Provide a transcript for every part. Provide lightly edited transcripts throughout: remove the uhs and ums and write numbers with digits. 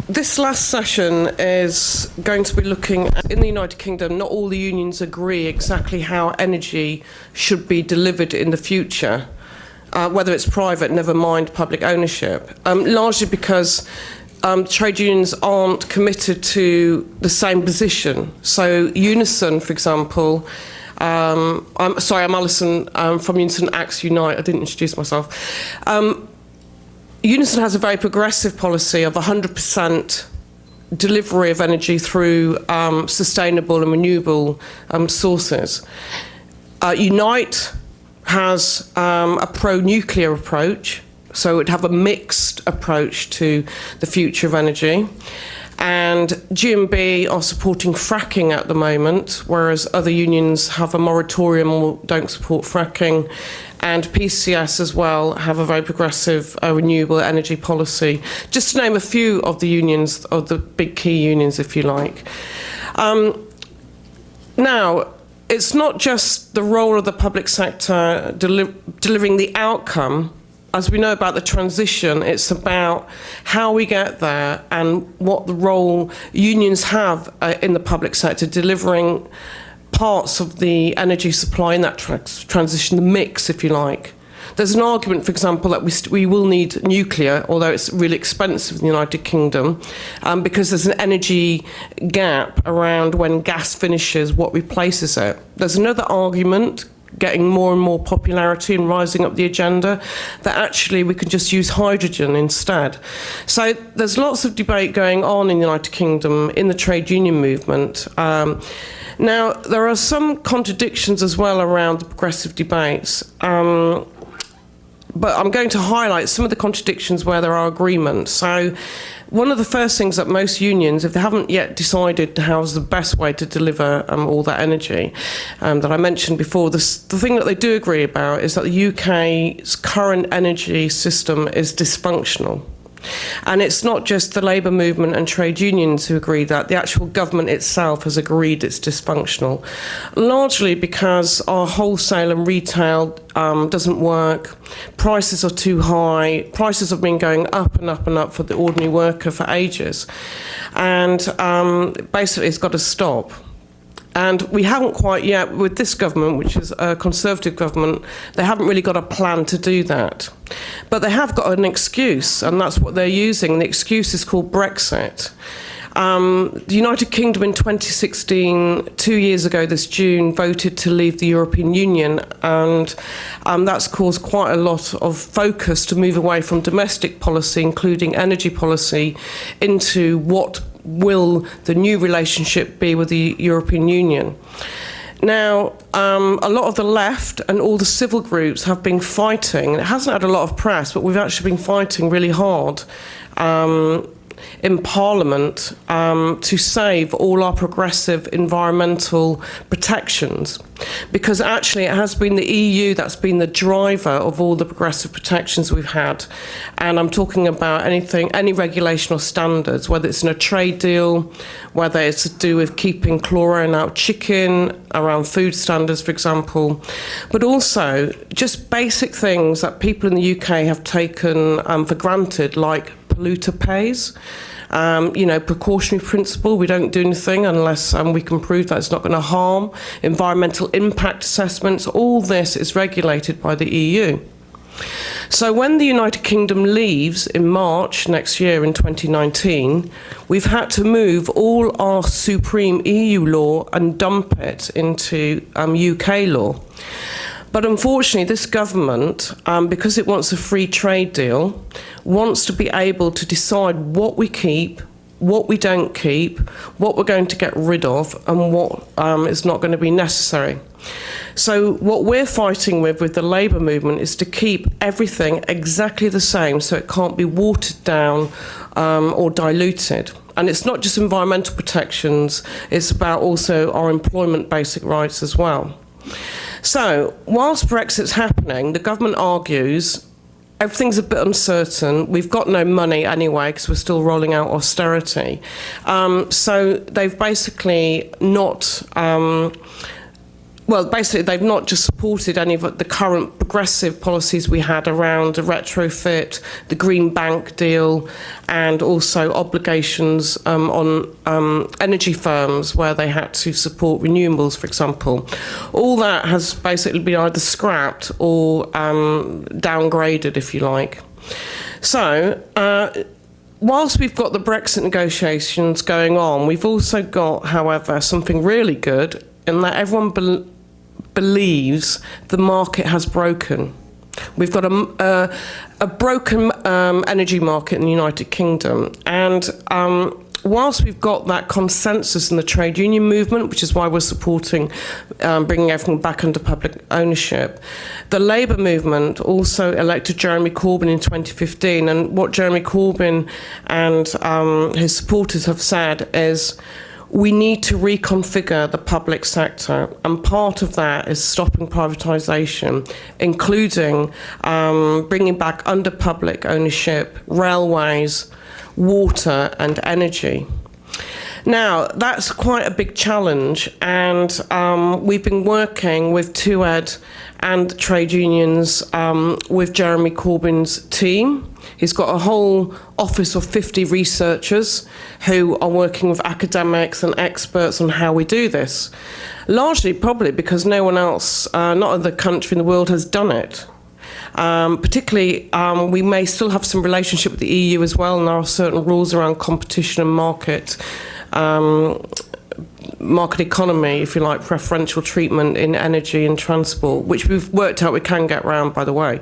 This last session is going to be looking at, in the United Kingdom, not all the unions agree exactly how energy should be delivered in the future, whether it's private, never mind public ownership, largely because trade unions aren't committed to the same position. So Unison, for example, I'm Alison from Unison Acts Unite. I didn't introduce myself. Unison has a very progressive policy of 100% delivery of energy through sustainable and renewable sources. Unite has a pro-nuclear approach, so it would have a mixed approach to the future of energy. And GMB are supporting fracking at the moment, whereas other unions have a moratorium or don't support fracking. And PCS as well have a very progressive renewable energy policy, just to name a few of the unions, of the big key unions, if you like. Now, it's not just the role of the public sector delivering the outcome. As we know about the transition, it's about how we get there and what the role unions have in the public sector, delivering parts of the energy supply in that transition, the mix, if you like. There's an argument, for example, that we will need nuclear, although it's really expensive in the United Kingdom, because there's an energy gap around when gas finishes, what replaces it. There's another argument, getting more and more popularity and rising up the agenda, that actually we could just use hydrogen instead. So there's lots of debate going on in the United Kingdom in the trade union movement. Now, there are some contradictions as well around the progressive debates, but I'm going to highlight some of the contradictions where there are agreements. So one of the first things that most unions, if they haven't yet decided how's the best way to deliver all that energy that I mentioned before, the thing that they do agree about is that the UK's current energy system is dysfunctional. And it's not just the labour movement and trade unions who agree that, the actual government itself has agreed it's dysfunctional, largely because our wholesale and retail doesn't work, prices are too high, prices have been going up and up and up for the ordinary worker for ages, and basically it's got to stop. And we haven't quite yet, with this government, which is a Conservative government, they haven't really got a plan to do that. But they have got an excuse, and that's what they're using. The excuse is called Brexit. The United Kingdom in 2016, 2 years ago this June, voted to leave the European Union, and that's caused quite a lot of focus to move away from domestic policy, including energy policy, into what will the new relationship be with the European Union. Now, a lot of the left and all the civil groups have been fighting, and it hasn't had a lot of press, but we've actually been fighting really hard in Parliament to save all our progressive environmental protections, because actually it has been the EU that's been the driver of all the progressive protections we've had. And I'm talking about any regulation or standards, whether it's in a trade deal, whether it's to do with keeping chlorine out of chicken, around food standards, for example, but also just basic things that people in the UK have taken for granted, like polluter pays. Precautionary principle, we don't do anything unless we can prove that it's not going to harm. Environmental impact assessments, all this is regulated by the EU. So when the United Kingdom leaves in March next year in 2019, we've had to move all our supreme EU law and dump it into UK law. But unfortunately, this government, because it wants a free trade deal, wants to be able to decide what we keep, what we don't keep, what we're going to get rid of, and what is not going to be necessary. So what we're fighting with the labour movement is to keep everything exactly the same, so it can't be watered down or diluted. And it's not just environmental protections, it's about also our employment basic rights as well. So, whilst Brexit's happening, the government argues everything's a bit uncertain. We've got no money anyway because we're still rolling out austerity. So they've basically not well, basically, they've not just supported any of the current progressive policies we had around the retrofit, the Green Bank deal, and also obligations on energy firms where they had to support renewables, for example. All that has basically been either scrapped or downgraded, if you like. So, whilst we've got the Brexit negotiations going on, we've also got, however, something really good in that everyone believes the market has broken. We've got a broken energy market in the United Kingdom, and whilst we've got that consensus in the trade union movement, which is why we're supporting bringing everything back under public ownership, the Labour movement also elected Jeremy Corbyn in 2015, and what Jeremy Corbyn and his supporters have said is we need to reconfigure the public sector, and part of that is stopping privatisation, including bringing back under public ownership railways, water and energy. Now, that's quite a big challenge, and we've been working with TUED and trade unions with Jeremy Corbyn's team. He's got a whole office of 50 researchers who are working with academics and experts on how we do this. Largely probably because no one else, not other country in the world has done it. Particularly, we may still have some relationship with the EU as well, and there are certain rules around competition and market economy, if you like, preferential treatment in energy and transport, which we've worked out we can get around, by the way.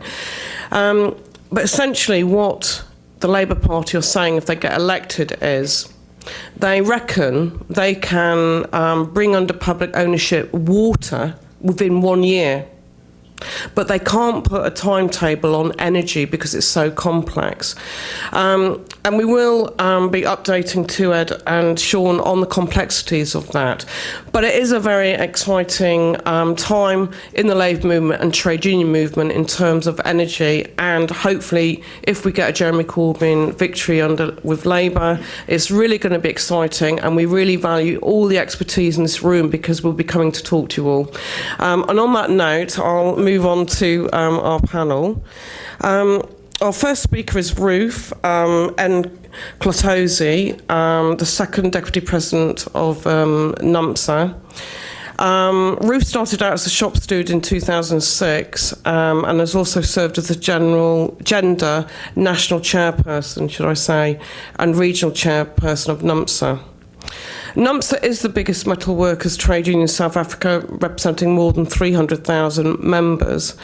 But essentially what the Labour Party are saying if they get elected is they reckon they can bring under public ownership water within 1 year. But they can't put a timetable on energy because it's so complex. And we will be updating TUED and Sean on the complexities of that. But it is a very exciting time in the Labour movement and trade union movement in terms of energy. And hopefully, if we get a Jeremy Corbyn victory with Labour, it's really going to be exciting. And we really value all the expertise in this room because we'll be coming to talk to you all. And on that note, I'll move on to our panel. Our first speaker is Ruth N. Clotosy, the second Deputy President of NUMSA. Ruth started out as a shop steward in 2006 and has also served as the Gender National Chairperson, should I say, and Regional Chairperson of NUMSA. NUMSA is the biggest metal workers trade union in South Africa, representing more than 300,000 members.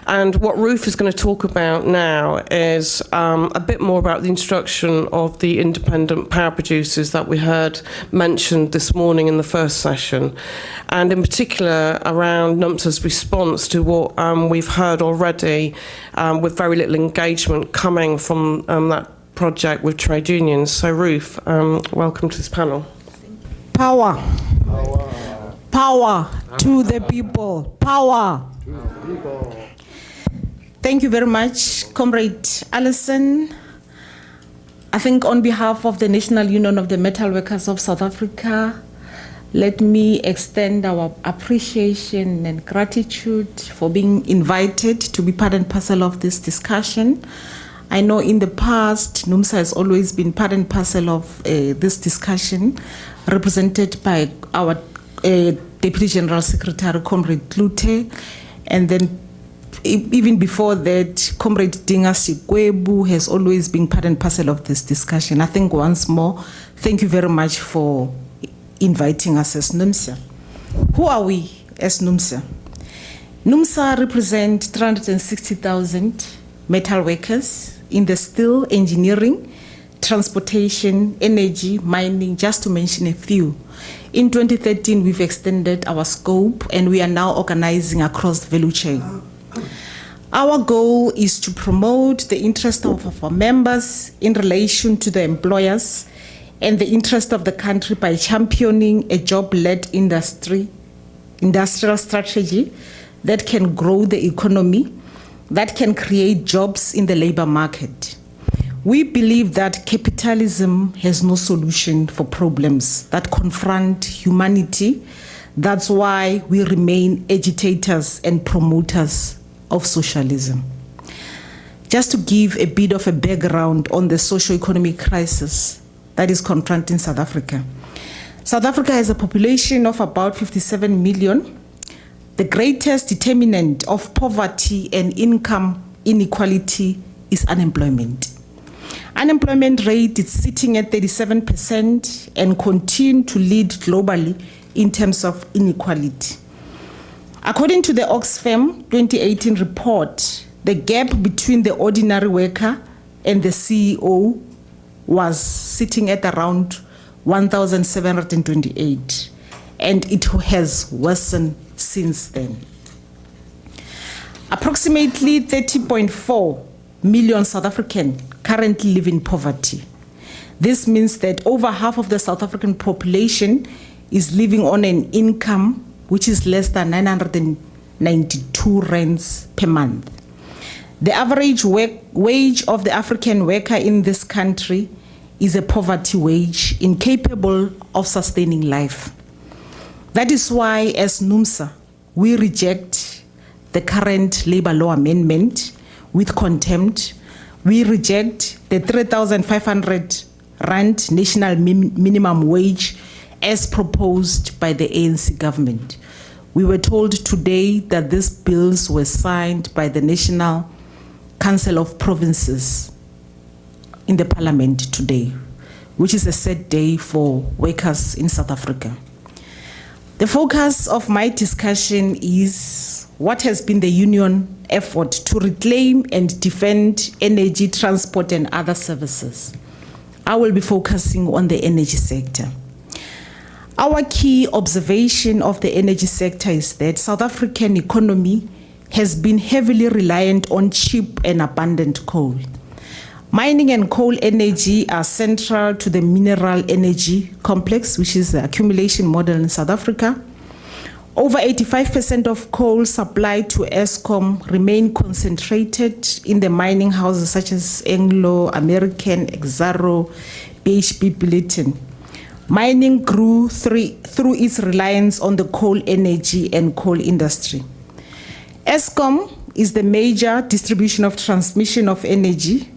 And what Ruth is going to talk about now is a bit more about the introduction of the independent power producers that we heard mentioned this morning in the first session, and in particular around NUMSA's response to what we've heard already with very little engagement coming from that project with trade unions. So Ruth, welcome to this panel. Power. Power to the people. Power. To the people. Thank you very much, Comrade Allison. I think on behalf of the National Union of the Metal Workers of South Africa, let me extend our appreciation and gratitude for being invited to be part and parcel of this discussion. I know in the past, NUMSA has always been part and parcel of this discussion, represented by our Deputy General Secretary, Comrade Klute, and then even before that, Comrade Dinga Sikwebu has always been part and parcel of this discussion. I think once more, thank you very much for inviting us as NUMSA. Who are we as NUMSA? NUMSA represents 360,000 metal workers in the steel, engineering, transportation, energy, mining, just to mention a few. In 2013, we've extended our scope and we are now organizing across the value chain. Our goal is to promote the interest of our members in relation to the employers and the interest of the country by championing a job-led industrial strategy that can grow the economy, that can create jobs in the labor market. We believe that capitalism has no solution for problems that confront humanity, That's why we remain agitators and promoters of socialism. Just to give a bit of a background on the socio-economic crisis that is confronting South Africa. South Africa has a population of about 57 million. The greatest determinant of poverty and income inequality is unemployment. Unemployment rate is sitting at 37% and continue to lead globally in terms of inequality. According to the Oxfam 2018 report, the gap between the ordinary worker and the CEO was sitting at around 1,728, and it has worsened since then. Approximately 30.4 million South Africans currently live in poverty. This means that over half of the South African population is living on an income which is less than 992 rands per month. The average wage of the African worker in this country is a poverty wage incapable of sustaining life. That is why, as NUMSA, we reject the current labor law amendment with contempt. We reject the 3,500 rand national minimum wage as proposed by the ANC government. We were told today that these bills were signed by the National Council of Provinces in the parliament today, which is a sad day for workers in South Africa. The focus of my discussion is what has been the union effort to reclaim and defend energy, transport, and other services. I will be focusing on the energy sector. Our key observation of the energy sector is that South African economy has been heavily reliant on cheap and abundant coal. Mining and coal energy are central to the mineral energy complex, which is the accumulation model in South Africa. Over 85% of coal supplied to Eskom remain concentrated in the mining houses such as Anglo American, Exxaro, BHP Billiton. Mining grew through its reliance on the coal energy and coal industry. Eskom is the major distribution of transmission of energy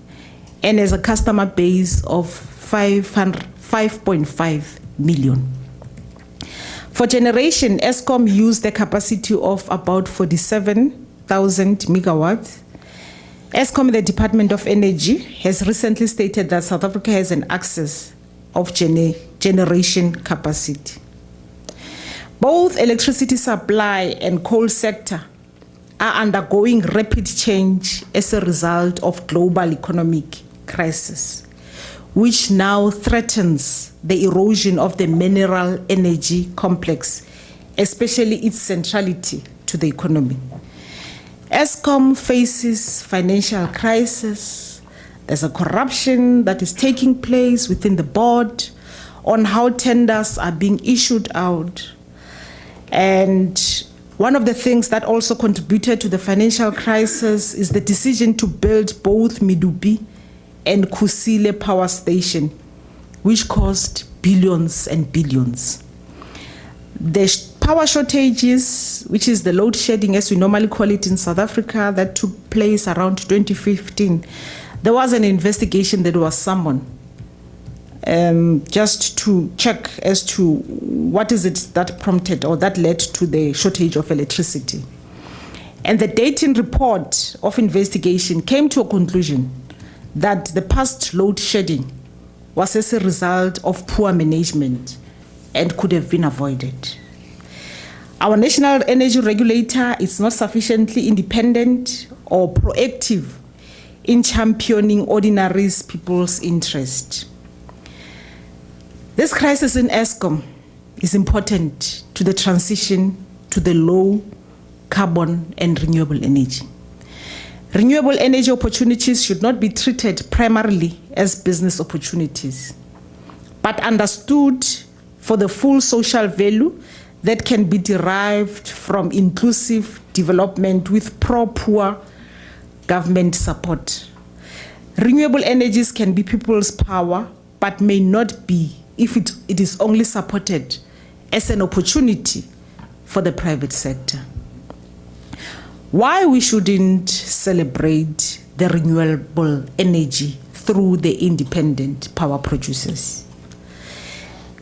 and has a customer base of 5.5 million. For generation, Eskom used the capacity of about 47,000 megawatts. Eskom, the Department of Energy, has recently stated that South Africa has an excess of generation capacity. Both electricity supply and coal sector are undergoing rapid change as a result of global economic crisis, which now threatens the erosion of the mineral energy complex, especially its centrality to the economy. Eskom faces financial crisis. There's a corruption that is taking place within the board on how tenders are being issued out. And one of the things that also contributed to the financial crisis is the decision to build both Medupi and Kusile power station, which cost billions and billions. The power shortages, which is the load shedding as we normally call it in South Africa, that took place around 2015. There was an investigation that was summoned just to check as to what is it that prompted or that led to the shortage of electricity. And the dating report of investigation came to a conclusion that the past load shedding was as a result of poor management and could have been avoided. Our national energy regulator is not sufficiently independent or proactive in championing ordinary people's interest. This crisis in Eskom is important to the transition to the low carbon and renewable energy. Renewable energy opportunities should not be treated primarily as business opportunities, but understood for the full social value that can be derived from inclusive development with pro-poor government support. Renewable energies can be people's power, but may not be if it is only supported as an opportunity for the private sector. Why we shouldn't celebrate the renewable energy through the independent power producers?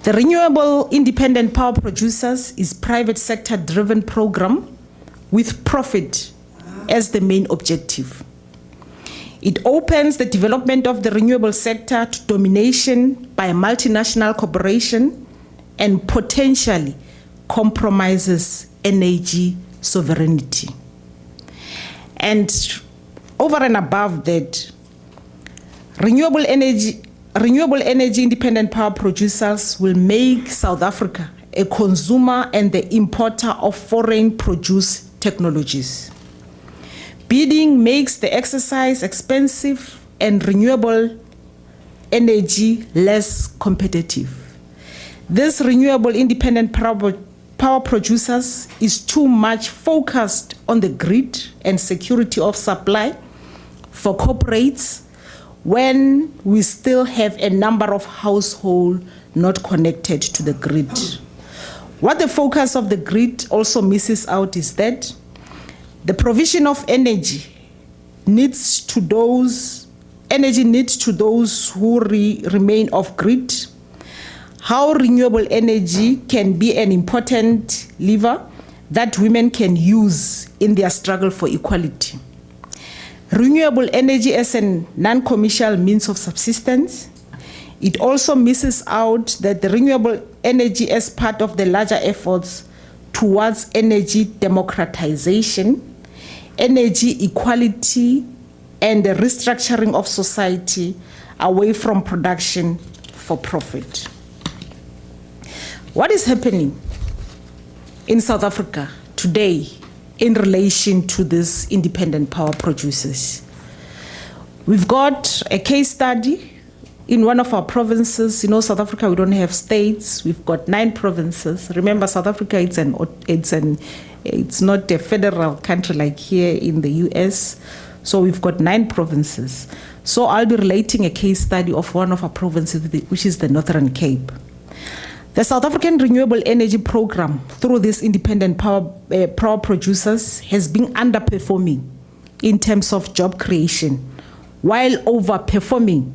The Renewable Independent Power Producers is private sector driven program with profit as the main objective. It opens the development of the renewable sector to domination by a multinational corporation and potentially compromises energy sovereignty. And over and above that, renewable energy independent power producers will make South Africa a consumer and the importer of foreign produced technologies. Bidding makes the exercise expensive and renewable energy less competitive. This renewable independent power producers is too much focused on the grid and security of supply for corporates when we still have a number of households not connected to the grid. What the focus of the grid also misses out is that the provision of energy needs to those who remain off grid. How renewable energy can be an important lever that women can use in their struggle for equality. Renewable energy as a non-commercial means of subsistence. It also misses out that the renewable energy as part of the larger efforts towards energy democratization, energy equality, and the restructuring of society away from production for profit. What is happening in South Africa today in relation to these independent power producers? We've got a case study in one of our provinces. You know, South Africa, we don't have states. We've got 9 provinces. Remember, South Africa, it's not a federal country like here in the US. So we've got 9 provinces. So I'll be relating a case study of one of our provinces, which is the Northern Cape. The South African Renewable Energy Program, through these independent power producers, has been underperforming in terms of job creation, while overperforming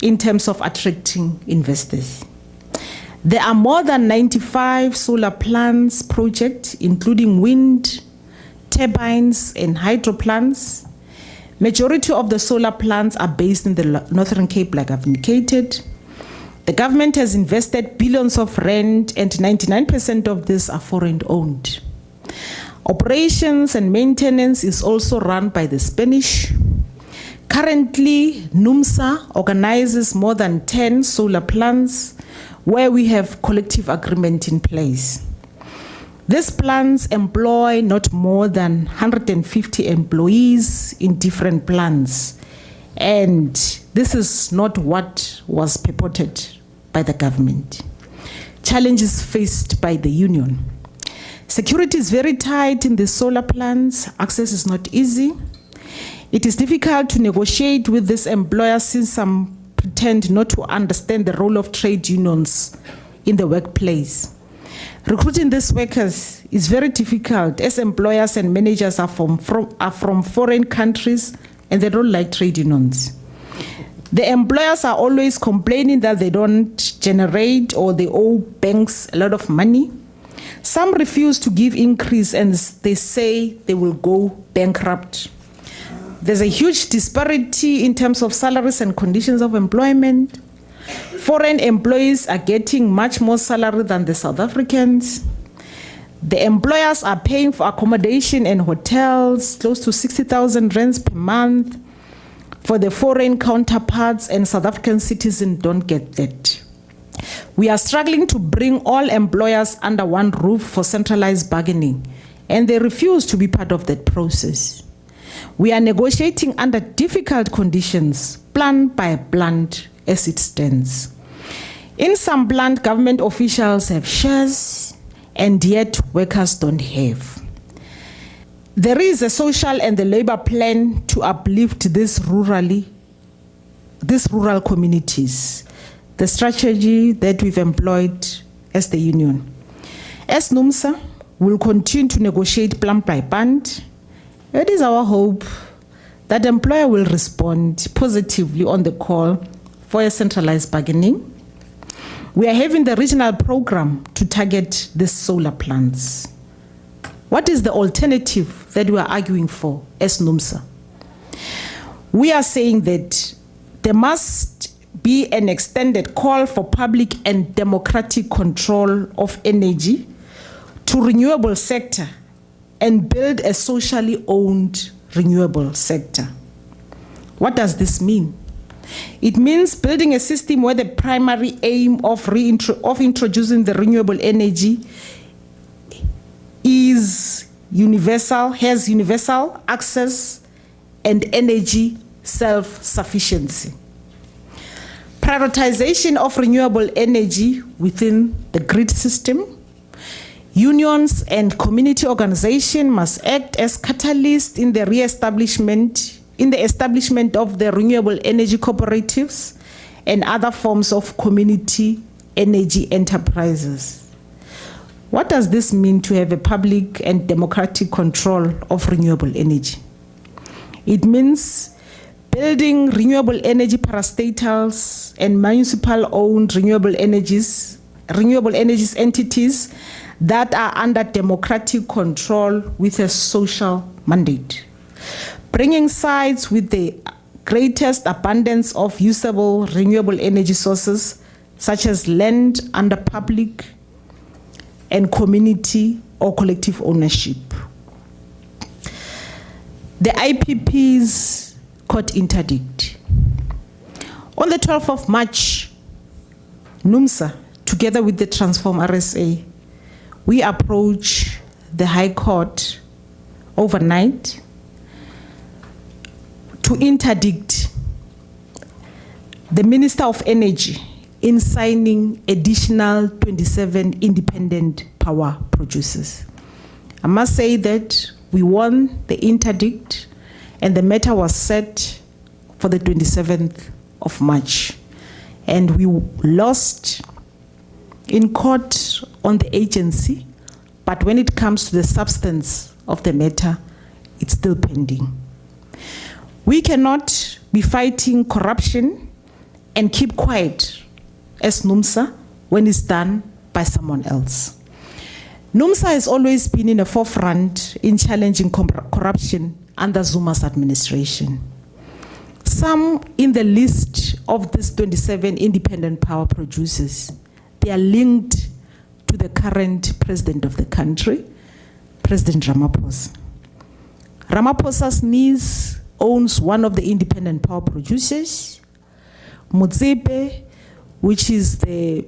in terms of attracting investors. There are more than 95 solar plants projects, including wind, turbines, and hydro plants. Majority of the solar plants are based in the Northern Cape, like I've indicated. The government has invested billions of rand, and 99% of this are foreign owned. Operations and maintenance is also run by the Spanish. Currently, NUMSA organizes more than 10 solar plants where we have collective agreement in place. These plants employ not more than 150 employees in different plants, and this is not what was purported by the government. Challenges faced by the union. Security is very tight in the solar plants. Access is not easy. It is difficult to negotiate with this employer since some pretend not to understand the role of trade unions in the workplace. Recruiting these workers is very difficult as employers and managers are from foreign countries and they don't like trade unions. The employers are always complaining that they don't generate or they owe banks a lot of money. Some refuse to give increase and they say they will go bankrupt. There's a huge disparity in terms of salaries and conditions of employment. Foreign employees are getting much more salary than the South Africans. The employers are paying for accommodation and hotels close to 60,000 rands per month. For the foreign counterparts, and South African citizens don't get that. We are struggling to bring all employers under one roof for centralized bargaining, and they refuse to be part of that process. We are negotiating under difficult conditions, plant by plant as it stands. In some plant, government officials have shares, and yet workers don't have. There is a social and the labor plan to uplift these rural communities. The strategy that we've employed as the union. As NUMSA, We'll continue to negotiate plant by plant. It is our hope that the employer will respond positively on the call for a centralized bargaining. We are having the regional program to target the solar plants. What is the alternative that we are arguing for as NUMSA? We are saying that there must be an extended call for public and democratic control of energy to renewable sector and build a socially owned renewable sector. What does this mean? It means building a system where the primary aim of introducing the renewable energy is universal, has universal access and energy self-sufficiency. Prioritization of renewable energy within the grid system. Unions and community organizations must act as catalysts in the establishment of the renewable energy cooperatives and other forms of community energy enterprises. What does this mean to have a public and democratic control of renewable energy? It means building renewable energy parastatals and municipal-owned renewable energies entities that are under democratic control with a social mandate. Bringing sites with the greatest abundance of usable renewable energy sources, such as land under public and community or collective ownership. The IPP's court interdict. On the 12th of March, NUMSA, together with the Transform RSA, we approach the High Court overnight to interdict the Minister of Energy in signing additional 27 independent power producers. I must say that we won the interdict and the matter was set for the 27th of March. And we lost in court on the agency, but when it comes to the substance of the matter, it's still pending. We cannot be fighting corruption and keep quiet as NUMSA when it's done by someone else. NUMSA has always been in the forefront in challenging corruption under Zuma's administration. Some in the list of these 27 independent power producers, they are linked to the current president of the country, President Ramaphosa. Ramaphosa's niece owns one of the independent power producers, Motsepe, which is I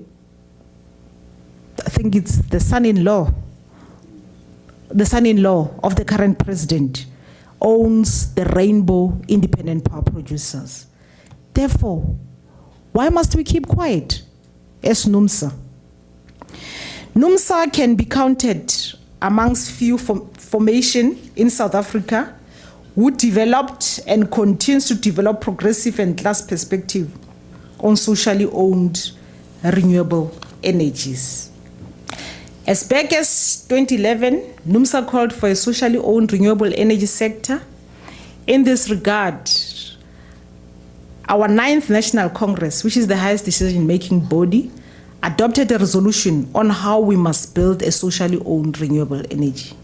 think it's the son-in-law of the current president, owns the Rainbow Independent Power Producers. Therefore, why must we keep quiet as NUMSA? NUMSA can be counted amongst few formation in South Africa who developed and continues to develop progressive and class perspective on socially owned renewable energies. As back as 2011, NUMSA called for a socially owned renewable energy sector. In this regard, our 9th National Congress, which is the highest decision-making body, adopted a resolution on how we must build a socially owned renewable energy.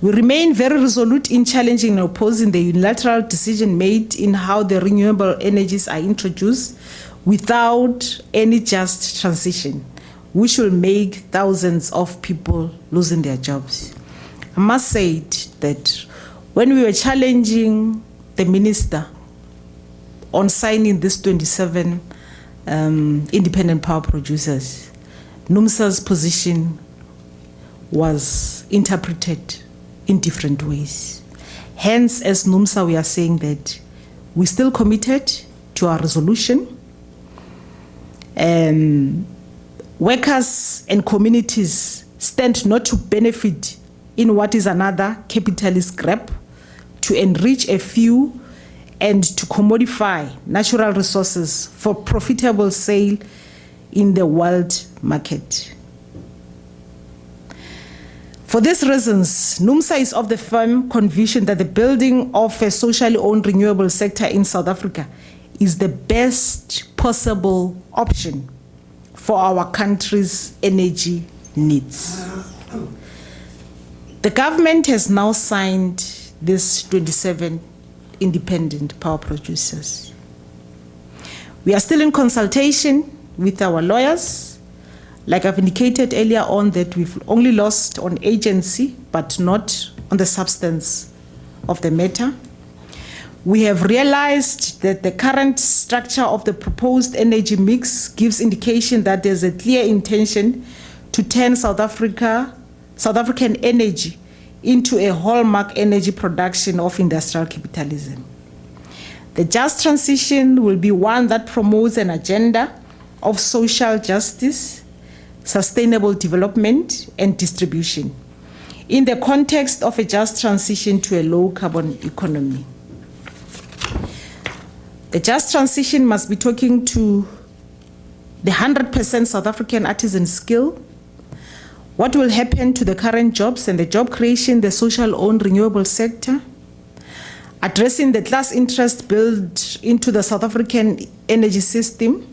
We remain very resolute in challenging and opposing the unilateral decision made in how the renewable energies are introduced without any just transition, which will make thousands of people losing their jobs. I must say that when we were challenging the minister on signing these 27 independent power producers, NUMSA's position was interpreted in different ways. Hence, as NUMSA, we are saying that we're still committed to our resolution. Workers and communities stand not to benefit in what is another capitalist grab to enrich a few and to commodify natural resources for profitable sale in the world market. For these reasons, NUMSA is of the firm conviction that the building of a socially owned renewable sector in South Africa is the best possible option for our country's energy needs. The government has now signed these 27 independent power producers. We are still in consultation with our lawyers. Like I've indicated earlier on, that we've only lost on agency, but not on the substance of the matter. We have realized that the current structure of the proposed energy mix gives indication that there's a clear intention to turn South African energy into a hallmark energy production of industrial capitalism. The just transition will be one that promotes an agenda of social justice, sustainable development, and distribution in the context of a just transition to a low-carbon economy. The just transition must be talking to the 100% South African artisan skill. What will happen to the current jobs and the job creation in the social-owned renewable sector? Addressing the class interest built into the South African energy system.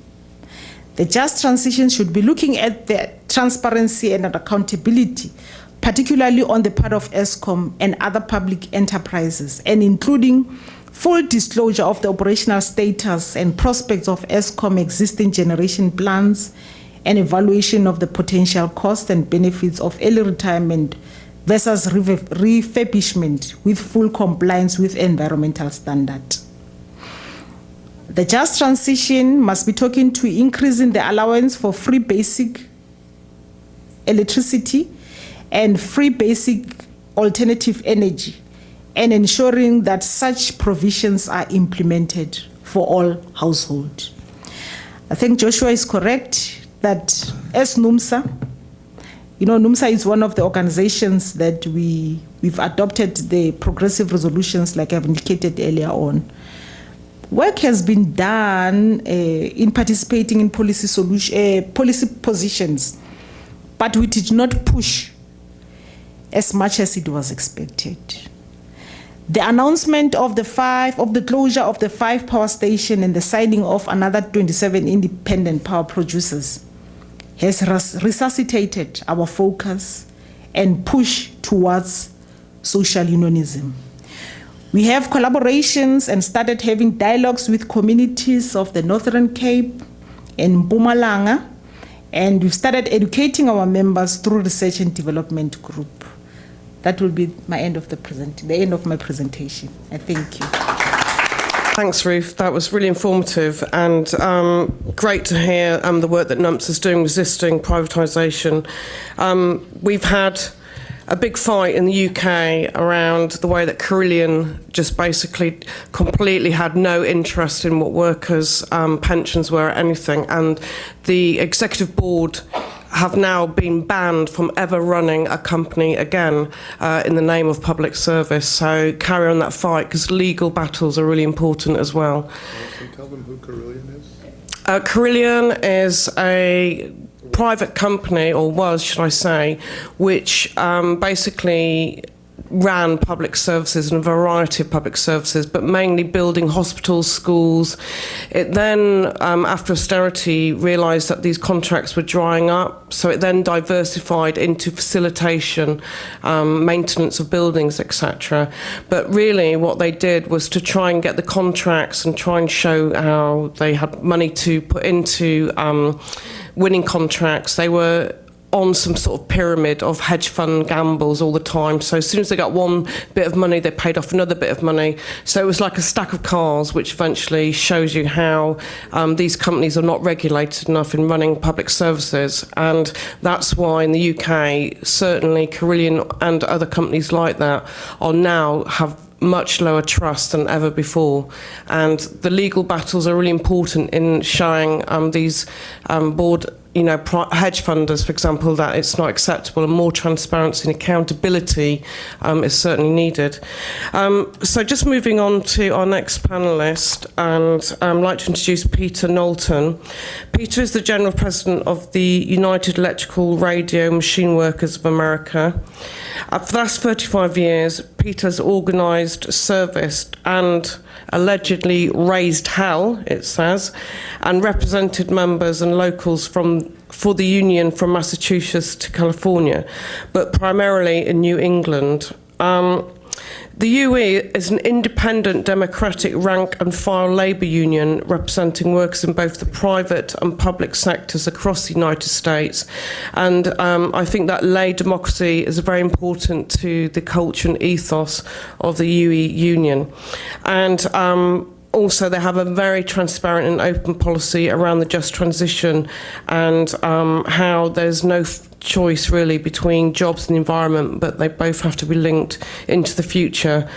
The just transition should be looking at the transparency and accountability, particularly on the part of Eskom and other public enterprises, and including full disclosure of the operational status and prospects of Eskom existing generation plans, and evaluation of the potential costs and benefits of early retirement versus refurbishment with full compliance with environmental standards. The just transition must be talking to increasing the allowance for free basic electricity and free basic alternative energy, and ensuring that such provisions are implemented for all households. I think Joshua is correct that as NUMSA, NUMSA is one of the organizations that we've adopted the progressive resolutions like I've indicated earlier on. Work has been done in participating in policy positions, but we did not push as much as it was expected. The announcement of the closure of the 5 power stations and the signing of another 27 independent power producers has resuscitated our focus and push towards social unionism. We have collaborations and started having dialogues with communities of the Northern Cape and Mpumalanga, and we've started educating our members through research and development group. That will be the end of my presentation. I thank you. Thanks, Ruth. That was really informative and great to hear the work that NUMSA is doing resisting privatisation. We've had a big fight in the UK around the way that Carillion just basically completely had no interest in what workers' pensions were or anything, and the executive board have now been banned from ever running a company again in the name of public service. So carry on that fight, because legal battles are really important as well. Can you tell them who Carillion is? Carillion is a private company, or was, should I say, which basically ran public services and a variety of public services, but mainly building hospitals, schools. It then, after austerity, realised that these contracts were drying up, so it then diversified into facilitation, maintenance of buildings, etc. But really what they did was to try and get the contracts and try and show how they had money to put into winning contracts. They were on some sort of pyramid of hedge fund gambles all the time. So as soon as they got one bit of money, they paid off another bit of money. So it was like a stack of cards, which eventually shows you how these companies are not regulated enough in running public services. And that's why in the UK, certainly Carillion and other companies like that are now have much lower trust than ever before. And the legal battles are really important in showing these board, hedge funders, for example, that it's not acceptable, and more transparency and accountability is certainly needed. So just moving on to our next panellist, and I'd like to introduce Peter Knowlton. Peter is the General President of the United Electrical Radio Machine Workers of America. For the last 35 years, Peter has organised, serviced and allegedly raised hell, it says, and represented members and locals for the union from Massachusetts to California, but primarily in New England. The UE is an independent democratic rank and file labour union representing workers in both the private and public sectors across the United States. And I think that lay democracy is very important to the culture and ethos of the UE union. And also, they have a very transparent and open policy around the just transition and how there's no choice really between jobs and the environment, but they both have to be linked into the future.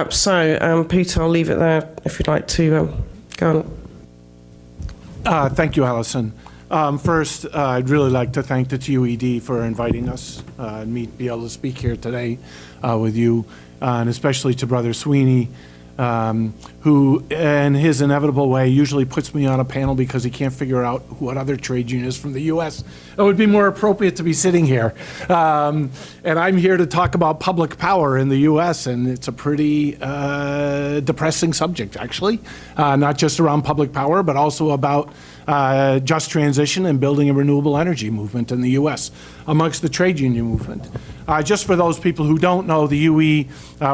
So, Peter, I'll leave it there if you'd like to go on. Thank you, Alison. First, I'd really like to thank the TUED for inviting us and me to be able to speak here today with you, and especially to Brother Sweeney, who, in his inevitable way, usually puts me on a panel because he can't figure out what other trade unionists from the U.S. it would be more appropriate to be sitting here. And I'm here to talk about public power in the U.S., and it's a pretty depressing subject, actually, not just around public power, but also about just transition and building a renewable energy movement in the U.S. amongst the trade union movement. Just for those people who don't know, the UE,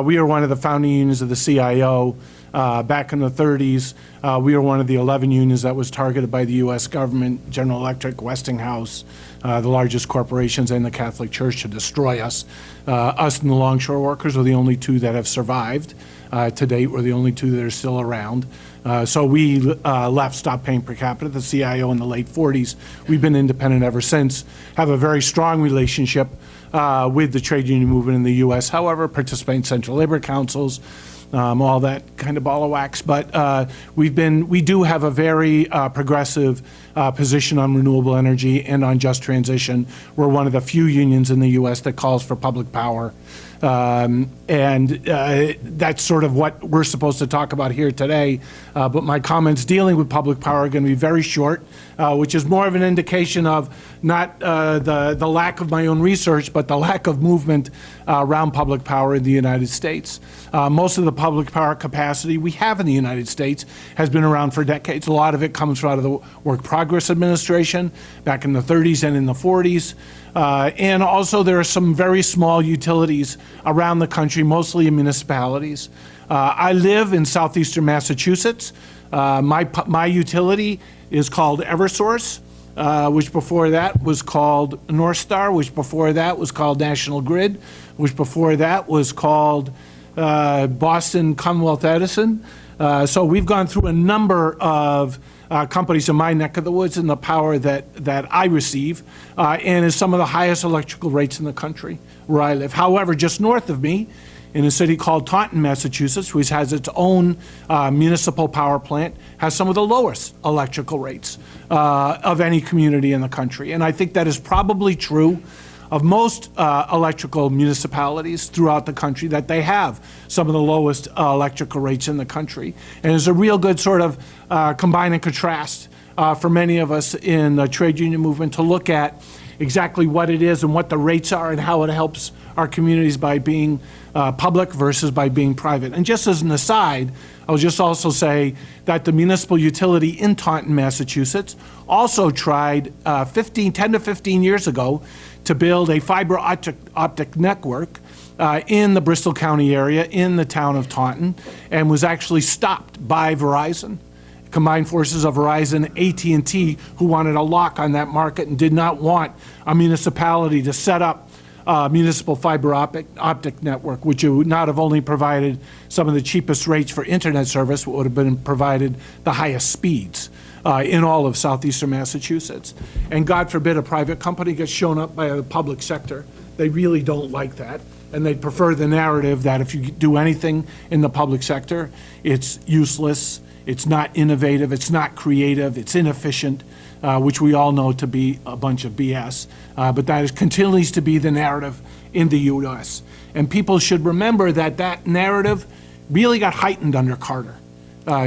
we are one of the founding unions of the CIO. Back in the 30s, we were one of the 11 unions that was targeted by the U.S. government, General Electric, Westinghouse, the largest corporations, and the Catholic Church to destroy us. Us and the longshore workers are the only two that have survived. To date, we're the only two that are still around. So we left, stopped paying per capita, the CIO in the late 40s. We've been independent ever since, have a very strong relationship with the trade union movement in the U.S. However, participate in central labor councils, all that kind of ball of wax. But we do have a very progressive position on renewable energy and on just transition. We're one of the few unions in the U.S. that calls for public power. And that's sort of what we're supposed to talk about here today. But my comments dealing with public power are going to be very short, which is more of an indication of not the lack of my own research, but the lack of movement around public power in the United States. Most of the public power capacity we have in the United States has been around for decades. A lot of it comes out of the Work Progress Administration back in the 30s and in the 40s. And also there are some very small utilities around the country, mostly in municipalities. I live in southeastern Massachusetts. My utility is called Eversource, which before that was called North Star, which before that was called National Grid, which before that was called Boston Commonwealth Edison. So we've gone through a number of companies in my neck of the woods, and the power that I receive and is some of the highest electrical rates in the country where I live. However, just north of me, in a city called Taunton, Massachusetts, which has its own municipal power plant, has some of the lowest electrical rates of any community in the country. And I think that is probably true of most electrical municipalities throughout the country, that they have some of the lowest electrical rates in the country. And it's a real good sort of combine and contrast for many of us in the trade union movement to look at exactly what it is and what the rates are and how it helps our communities by being public versus by being private. And just as an aside, I'll just also say that the municipal utility in Taunton, Massachusetts, also tried 10 to 15 years ago to build a fiber optic network in the Bristol County area in the town of Taunton, and was actually stopped by Verizon. Combined forces of Verizon, AT&T, who wanted a lock on that market and did not want a municipality to set up a municipal fiber optic network, which would not have only provided some of the cheapest rates for internet service, but would have been provided the highest speeds in all of southeastern Massachusetts. And God forbid a private company gets shown up by the public sector. They really don't like that. and they'd prefer the narrative that if you do anything in the public sector, it's useless, it's not innovative, it's not creative, it's inefficient, which we all know to be a bunch of BS. But continues to be the narrative in the U.S. And people should remember that that narrative really got heightened under Carter.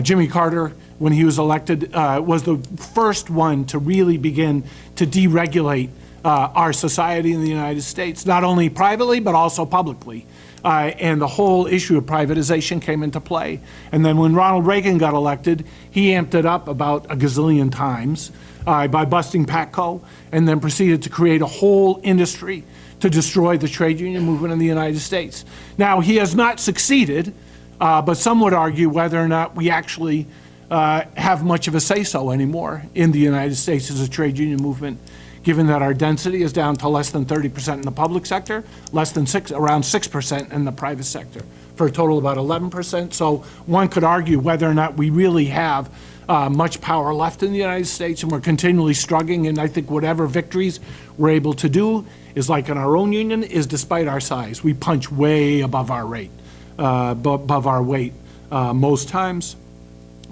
Jimmy Carter, when he was elected, was the first one to really begin to deregulate our society in the United States, not only privately, but also publicly. And the whole issue of privatization came into play. And then when Ronald Reagan got elected, he amped it up about a gazillion times by busting Patco, and then proceeded to create a whole industry to destroy the trade union movement in the United States. Now, he has not succeeded, but some would argue whether or not we actually have much of a say-so anymore in the United States as a trade union movement, given that our density is down to less than 30% in the public sector, around 6% in the private sector, for a total of about 11%. So one could argue whether or not we really have much power left in the United States, and we're continually struggling. And I think whatever victories we're able to do is, like in our own union, is despite our size. We punch way above our rate, above our weight most times.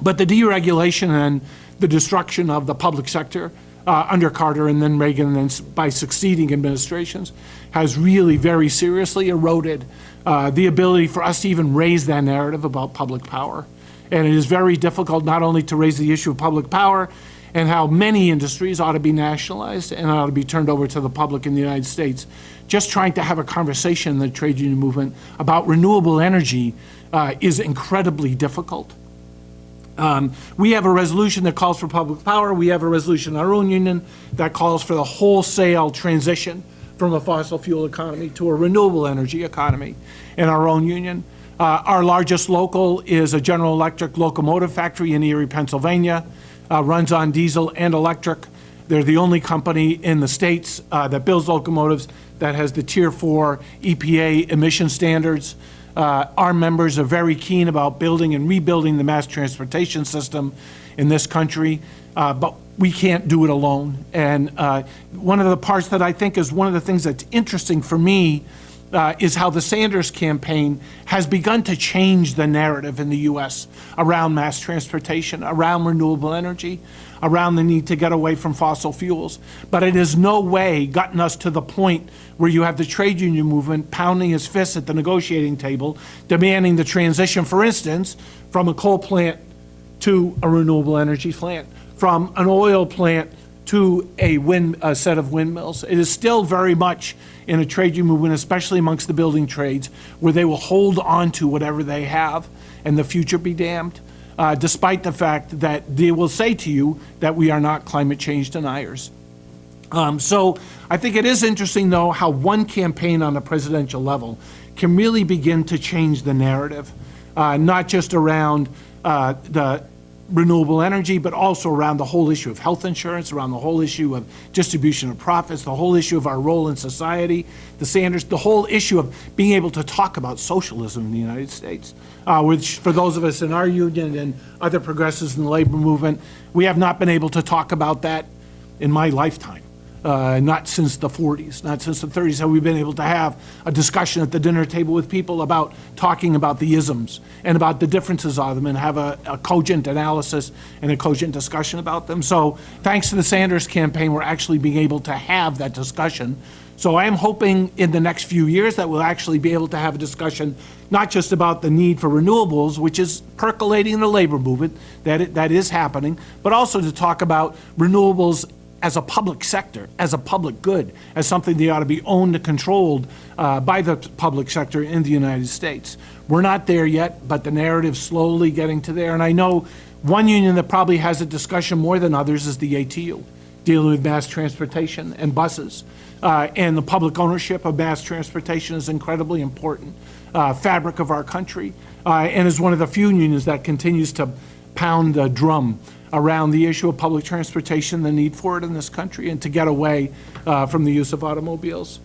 But the deregulation and the destruction of the public sector under Carter and then Reagan and then by succeeding administrations has really very seriously eroded the ability for us to even raise that narrative about public power. And it is very difficult not only to raise the issue of public power and how many industries ought to be nationalized and ought to be turned over to the public in the United States, just trying to have a conversation in the trade union movement about renewable energy is incredibly difficult. We have a resolution that calls for public power. We have a resolution in our own union that calls for the wholesale transition from a fossil fuel economy to a renewable energy economy in our own union. Our largest local is a General Electric locomotive factory in Erie, Pennsylvania. Runs on diesel and electric. They're the only company in the states that builds locomotives that has the Tier 4 EPA emission standards. Our members are very keen about building and rebuilding the mass transportation system in this country, but we can't do it alone. And one of the parts that I think is one of the things that's interesting for me is how the Sanders campaign has begun to change the narrative in the U.S. around mass transportation, around renewable energy, around the need to get away from fossil fuels. But it has no way gotten us to the point where you have the trade union movement pounding his fists at the negotiating table, demanding the transition, for instance, from a coal plant to a renewable energy plant, from an oil plant to a set of windmills. It is still very much in a trade union movement, especially amongst the building trades, where they will hold on to whatever they have and the future be damned, despite the fact that they will say to you that we are not climate change deniers. So I think it is interesting, though, how one campaign on a presidential level can really begin to change the narrative, not just around the renewable energy, but also around the whole issue of health insurance, around the whole issue of distribution of profits, the whole issue of our role in society, the whole issue of being able to talk about socialism in the United States, which for those of us in our union and other progressives in the labor movement, we have not been able to talk about that in my lifetime. Not since the 40s, not since the 30s have we been able to have a discussion at the dinner table with people about talking about the isms and about the differences of them and have a cogent analysis and a cogent discussion about them. So thanks to the Sanders campaign, we're actually being able to have that discussion. So I am hoping in the next few years that we'll actually be able to have a discussion not just about the need for renewables, which is percolating in the labor movement, that is happening, but also to talk about renewables as a public sector, as a public good, as something that ought to be owned and controlled by the public sector in the United States. We're not there yet, but the narrative's slowly getting to there. And I know one union that probably has a discussion more than others is the ATU, dealing with mass transportation and buses. And the public ownership of mass transportation is incredibly important fabric of our country, and is one of the few unions that continues to pound the drum around the issue of public transportation, the need for it in this country, and to get away from the use of automobiles.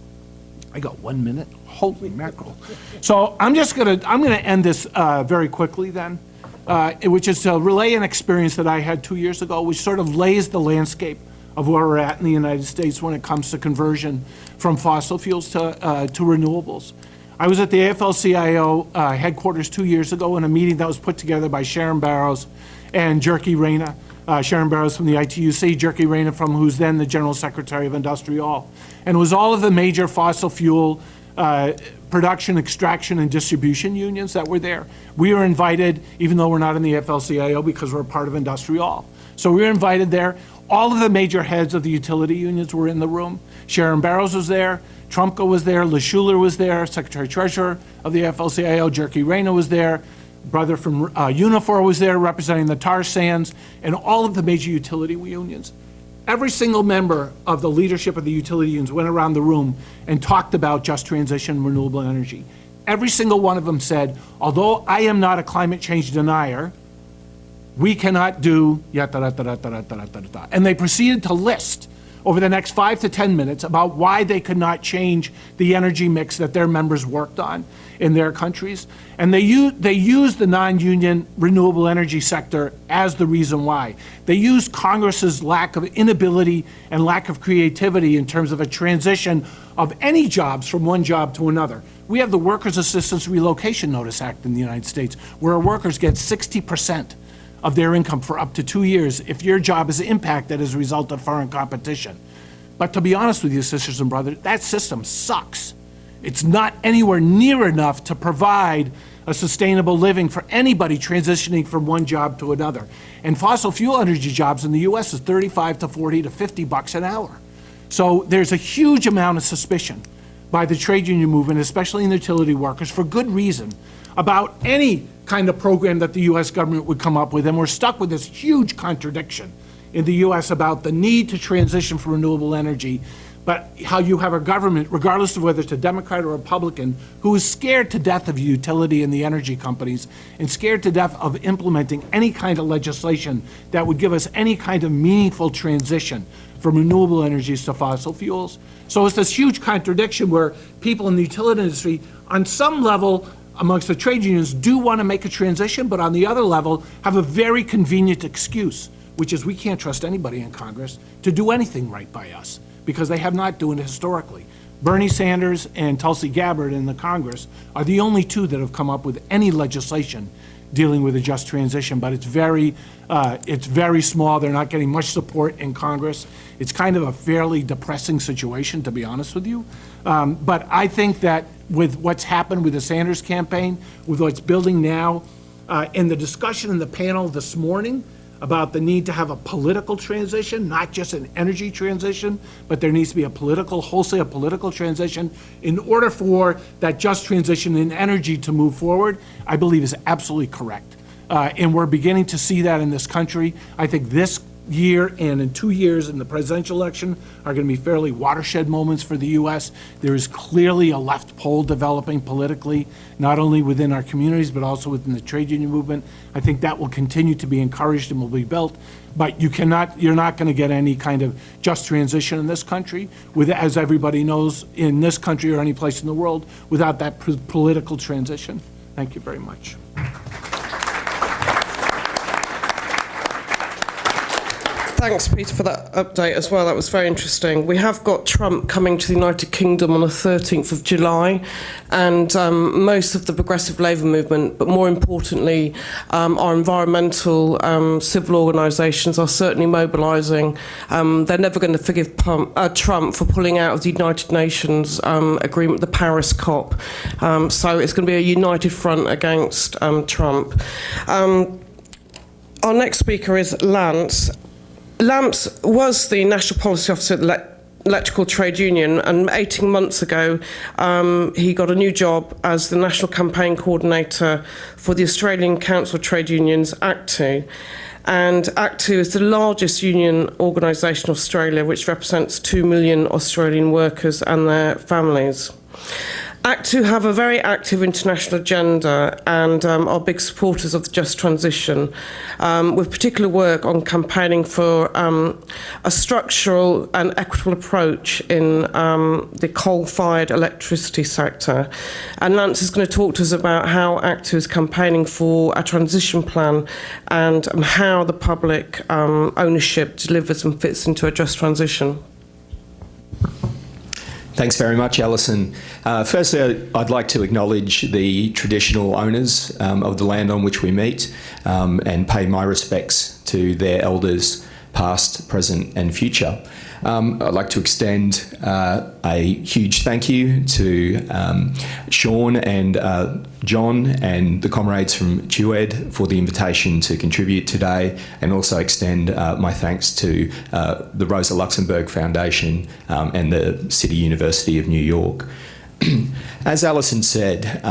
I got 1 minute. Holy mackerel! So I'm gonna end this very quickly then, which is to relay an experience that I had 2 years ago, which sort of lays the landscape of where we're at in the United States when it comes to conversion from fossil fuels to renewables. I was at the AFL-CIO headquarters 2 years ago in a meeting that was put together by Sharon Barrows and Jerky Reyna. Sharon Barrows from the ITUC, Jerky Reyna from who's then the General Secretary of Industrial. And it was all of the major fossil fuel production, extraction, and distribution unions that were there. We were invited, even though we're not in the AFL-CIO, because we're part of Industrial. So we were invited there. All of the major heads of the utility unions were in the room. Sharon Barrows was there, Trumka was there, LeSchuler was there, Secretary-Treasurer of the AFL-CIO, Jerky Reyna was there, brother from Unifor was there representing the tar sands, and all of the major utility unions. Every single member of the leadership of the utility unions went around the room and talked about just transition, renewable energy. Every single one of them said, although I am not a climate change denier, we cannot do yada. And they proceeded to list over the next 5 to 10 minutes about why they could not change the energy mix that their members worked on in their countries. And they used the non-union renewable energy sector as the reason why. They used Congress's lack of inability and lack of creativity in terms of a transition of any jobs from one job to another. We have the Workers' Assistance Relocation Notice Act in the United States, where our workers get 60% of their income for up to 2 years if your job is impacted as a result of foreign competition. But to be honest with you, sisters and brothers, that system sucks. It's not anywhere near enough to provide a sustainable living for anybody transitioning from one job to another. And fossil fuel energy jobs in the US is 35 to 40 to 50 bucks an hour. So there's a huge amount of suspicion by the trade union movement, especially in the utility workers, for good reason, about any kind of program that the US government would come up with. And we're stuck with this huge contradiction in the US about the need to transition for renewable energy, but how you have a government, regardless of whether it's a Democrat or Republican, who is scared to death of utility and the energy companies and scared to death of implementing any kind of legislation that would give us any kind of meaningful transition from renewable energies to fossil fuels. So it's this huge contradiction where people in the utility industry, on some level, amongst the trade unions, do want to make a transition, but on the other level, have a very convenient excuse, which is we can't trust anybody in Congress to do anything right by us, because they have not done it historically. Bernie Sanders and Tulsi Gabbard in the Congress are the only two that have come up with any legislation dealing with a just transition, but it's very small. They're not getting much support in Congress. It's kind of a fairly depressing situation, to be honest with you. But I think that with what's happened with the Sanders campaign, with what's building now, in the discussion in the panel this morning about the need to have a political transition, not just an energy transition, but there needs to be a wholesale political transition in order for that just transition in energy to move forward, I believe is absolutely correct. And we're beginning to see that in this country. I think this year and in 2 years in the presidential election are going to be fairly watershed moments for the U.S. There is clearly a left pole developing politically, not only within our communities, but also within the trade union movement. I think that will continue to be encouraged and will be built. But you're not going to get any kind of just transition in this country, as everybody knows, in this country or any place in the world, without that political transition. Thank you very much. Thanks, Peter, for that update as well. That was very interesting. We have got Trump coming to the United Kingdom on the 13th of July, and most of the progressive Labour movement, but more importantly, our environmental civil organisations are certainly mobilising. They're never going to forgive Trump for pulling out of the United Nations agreement, the Paris COP. So it's going to be a united front against Trump. Our next speaker is Lance. Lance was the National Policy Officer at the Electrical Trade Union, and 18 months ago he got a new job as the National Campaign Coordinator for the Australian Council of Trade Unions, ACTU. And ACTU is the largest union organisation in Australia, which represents 2 million Australian workers and their families. ACTU have a very active international agenda and are big supporters of the just transition, with particular work on campaigning for a structural and equitable approach in the coal-fired electricity sector. And Lance is going to talk to us about how ACTU is campaigning for a transition plan and how the public ownership delivers and fits into a just transition. Thanks very much, Alison. Firstly, I'd like to acknowledge the traditional owners of the land on which we meet and pay my respects to their elders, past, present and future. I'd like to extend a huge thank you to Sean and John and the comrades from TUED for the invitation to contribute today, and also extend my thanks to the Rosa Luxemburg Foundation and the City University of New York. As Alison said,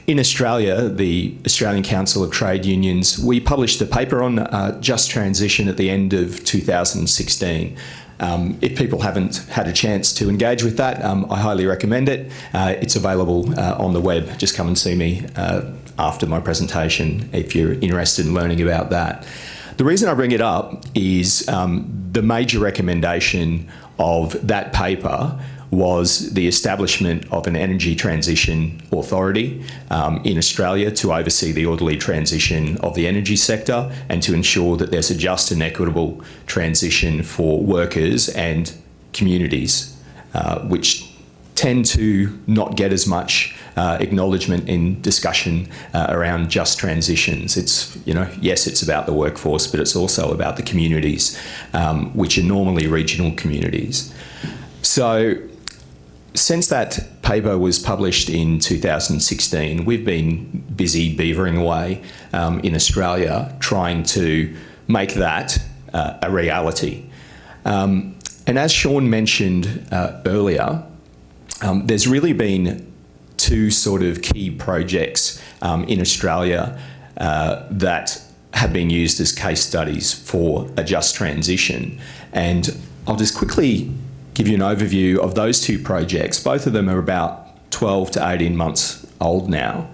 in Australia, the Australian Council of Trade Unions, we published a paper on just transition at the end of 2016. If people haven't had a chance to engage with that, I highly recommend it. It's available on the web. Just come and see me after my presentation if you're interested in learning about that. The reason I bring it up is the major recommendation of that paper was the establishment of an energy transition authority in Australia to oversee the orderly transition of the energy sector and to ensure that there's a just and equitable transition for workers and communities, which tend to not get as much acknowledgement in discussion around just transitions. It's, yes, it's about the workforce, but it's also about the communities, which are normally regional communities. So, since that paper was published in 2016, we've been busy beavering away in Australia trying to make that a reality. And as Sean mentioned earlier, there's really been two sort of key projects in Australia that have been used as case studies for a just transition. And I'll just quickly give you an overview of those two projects. Both of them are about 12 to 18 months old now.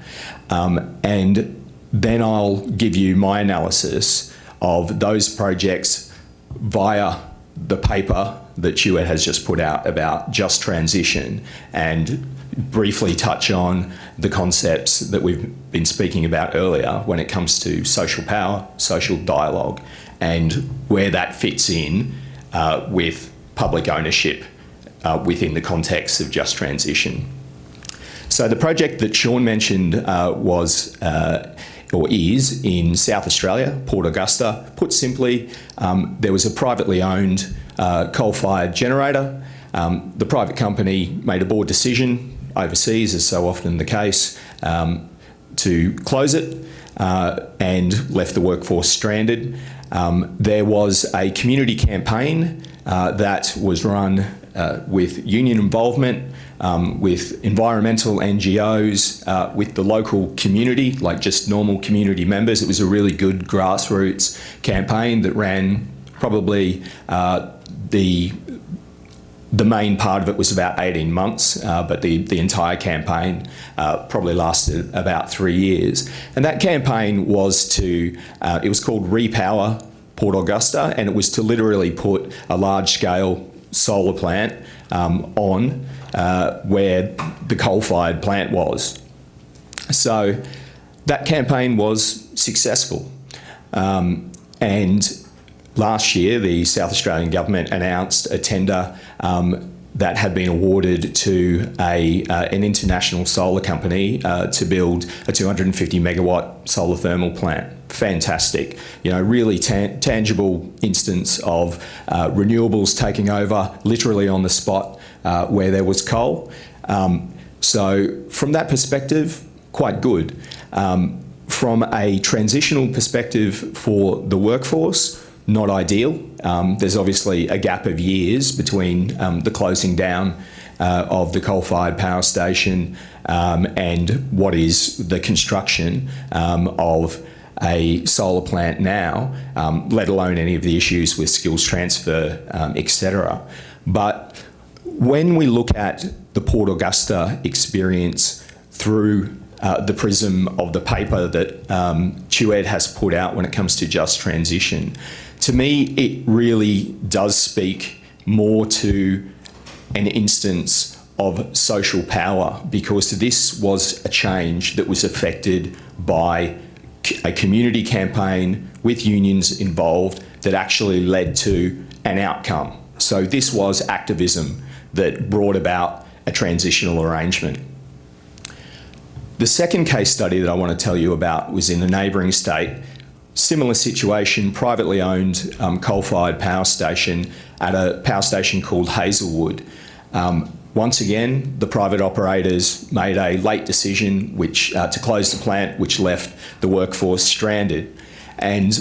And then I'll give you my analysis of those projects via the paper that TUED has just put out about just transition, and briefly touch on the concepts that we've been speaking about earlier when it comes to social power, social dialogue, and where that fits in with public ownership within the context of just transition. So the project that Sean mentioned was or is in South Australia, Port Augusta. Put simply, there was a privately owned coal-fired generator. The private company made a board decision overseas, as so often the case, to close it and left the workforce stranded. There was a community campaign that was run with union involvement, with environmental NGOs, with the local community, like just normal community members. It was a really good grassroots campaign that ran probably the main part of it was about 18 months, but the entire campaign probably lasted about 3 years. And that campaign was to, it was called Repower Port Augusta, and it was to literally put a large-scale solar plant on where the coal-fired plant was. So that campaign was successful. And last year, the South Australian government announced a tender that had been awarded to an international solar company to build a 250 megawatt solar thermal plant. Fantastic, really tangible instance of renewables taking over literally on the spot where there was coal. So from that perspective, quite good. From a transitional perspective for the workforce, not ideal. There's obviously a gap of years between the closing down of the coal-fired power station and what is the construction of a solar plant now, let alone any of the issues with skills transfer, etc. But when we look at the Port Augusta experience through the prism of the paper that TUED has put out when it comes to just transition, to me, it really does speak more to an instance of social power, because this was a change that was affected by a community campaign with unions involved that actually led to an outcome. So this was activism that brought about a transitional arrangement. The second case study that I want to tell you about was in a neighbouring state. Similar situation, privately owned coal-fired power station at a power station called Hazelwood. Once again, the private operators made a late decision to close the plant, which left the workforce stranded. And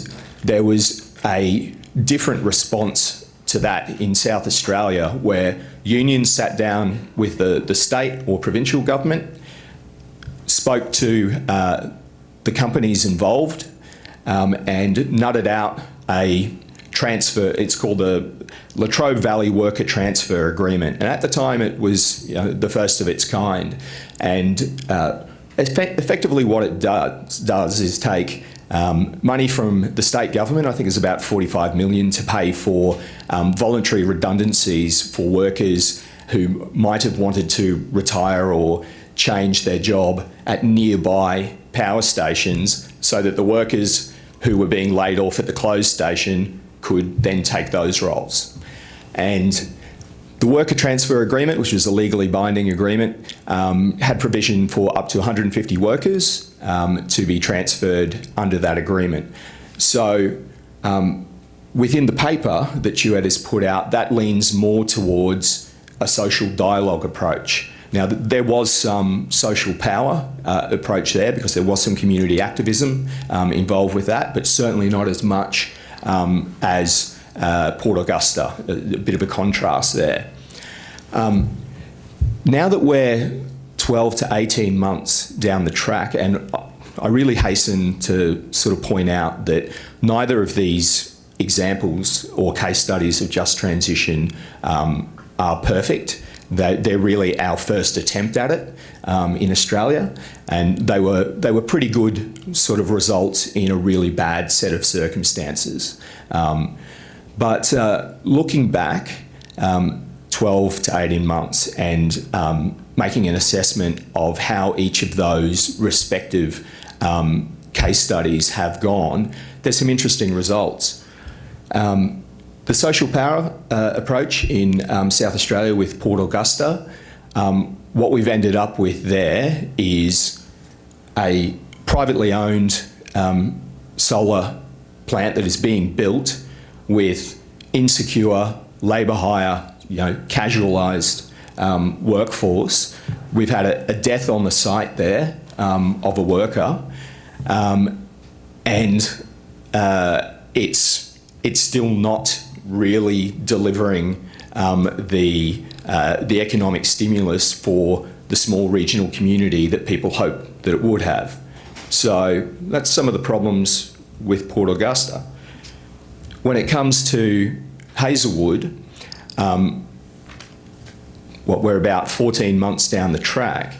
there was a different response to that in South Australia, where unions sat down with the state or provincial government, spoke to the companies involved, and nutted out a transfer. It's called the Latrobe Valley Worker Transfer Agreement. And at the time, it was the first of its kind. And effectively what it does is take money from the state government, I think it's about $45 million, to pay for voluntary redundancies for workers who might have wanted to retire or change their job at nearby power stations, so that the workers who were being laid off at the closed station could then take those roles. And the Worker Transfer Agreement, which was a legally binding agreement, had provision for up to 150 workers to be transferred under that agreement. So within the paper that UED has put out, that leans more towards a social dialogue approach. Now, there was some social power approach there, because there was some community activism involved with that, but certainly not as much as Port Augusta, a bit of a contrast there. Now that we're 12 to 18 months down the track, and I really hasten to sort of point out that neither of these examples or case studies of just transition are perfect. They're really our first attempt at it in Australia, and they were pretty good sort of results in a really bad set of circumstances. But looking back 12 to 18 months and making an assessment of how each of those respective case studies have gone, there's some interesting results. The social power approach in South Australia with Port Augusta, what we've ended up with there is a privately owned solar plant that is being built with insecure labour hire, casualised workforce. We've had a death on the site there of a worker, and it's still not really delivering the economic stimulus for the small regional community that people hope that it would have. So that's some of the problems with Port Augusta. When it comes to Hazelwood, we're about 14 months down the track,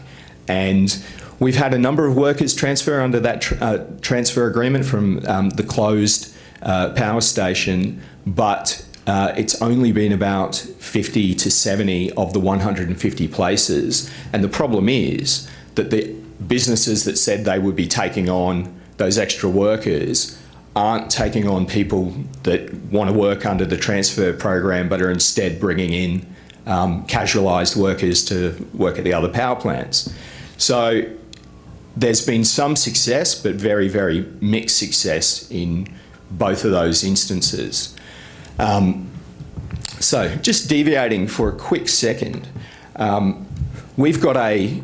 and we've had a number of workers transfer under that transfer agreement from the closed power station, but it's only been about 50 to 70 of the 150 places. And the problem is that the businesses that said they would be taking on those extra workers aren't taking on people that want to work under the transfer program, but are instead bringing in casualised workers to work at the other power plants. So there's been some success, but very, very mixed success in both of those instances. So just deviating for a quick second, we've got a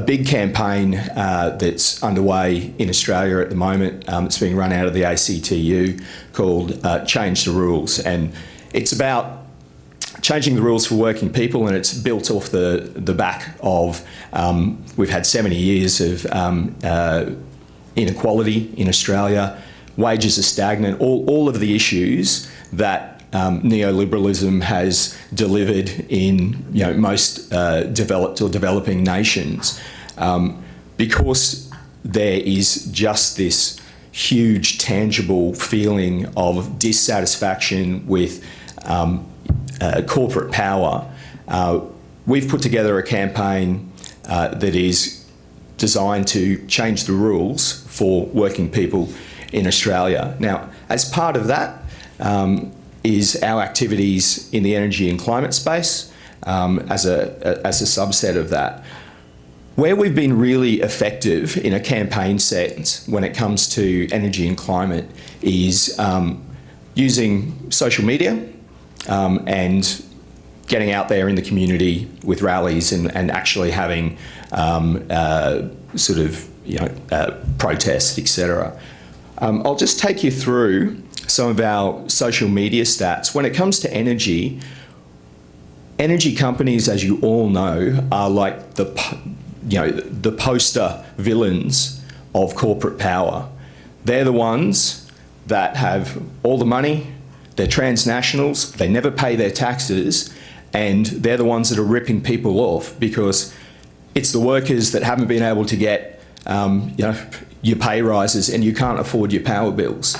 big campaign that's underway in Australia at the moment. It's being run out of the ACTU, called Change the Rules, and it's about changing the rules for working people, and it's built off the back of we've had 70 years of inequality in Australia. Wages are stagnant. All of the issues that neoliberalism has delivered in most developed or developing nations, because there is just this huge tangible feeling of dissatisfaction with corporate power. We've put together a campaign that is designed to change the rules for working people in Australia. Now, as part of that, is our activities in the energy and climate space as a subset of that. Where we've been really effective in a campaign sense when it comes to energy and climate is using social media and getting out there in the community with rallies and actually having protests, etc. I'll just take you through some of our social media stats. When it comes to energy companies, as you all know, are like the poster villains of corporate power. They're the ones that have all the money, they're transnationals, they never pay their taxes, and they're the ones that are ripping people off because it's the workers that haven't been able to get your pay rises and you can't afford your power bills.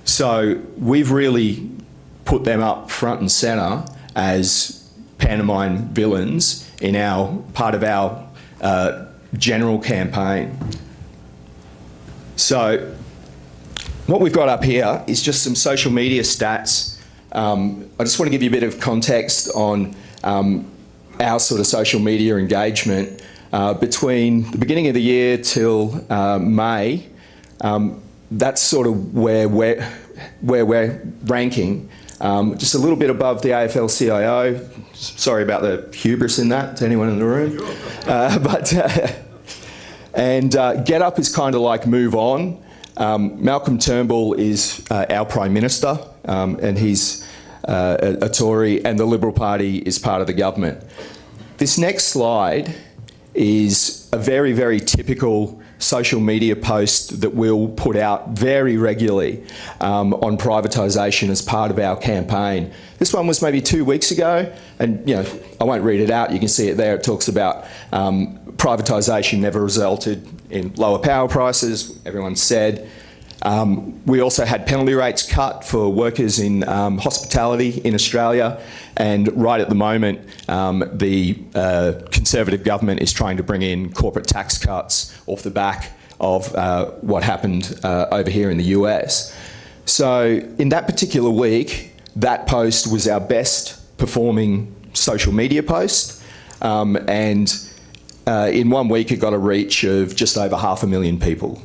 So we've really put them up front and centre as pantomime villains in part of our general campaign. So what we've got up here is just some social media stats. I just want to give you a bit of context on our sort of social media engagement. Between the beginning of the year till May, that's sort of where we're ranking. Just a little bit above the AFL-CIO. Sorry about the hubris in that to anyone in the room. Get Up is kind of like Move On. Malcolm Turnbull is our Prime Minister, and he's a Tory, and the Liberal Party is part of the government. This next slide is a very, very typical social media post that we'll put out very regularly on privatisation as part of our campaign. This one was maybe 2 weeks ago, and I won't read it out, you can see it there. It talks about privatisation never resulted in lower power prices, everyone said. We also had penalty rates cut for workers in hospitality in Australia, and right at the moment the Conservative government is trying to bring in corporate tax cuts off the back of what happened over here in the US. So in that particular week, that post was our best performing social media post, and in 1 week it got a reach of just over 500,000 people.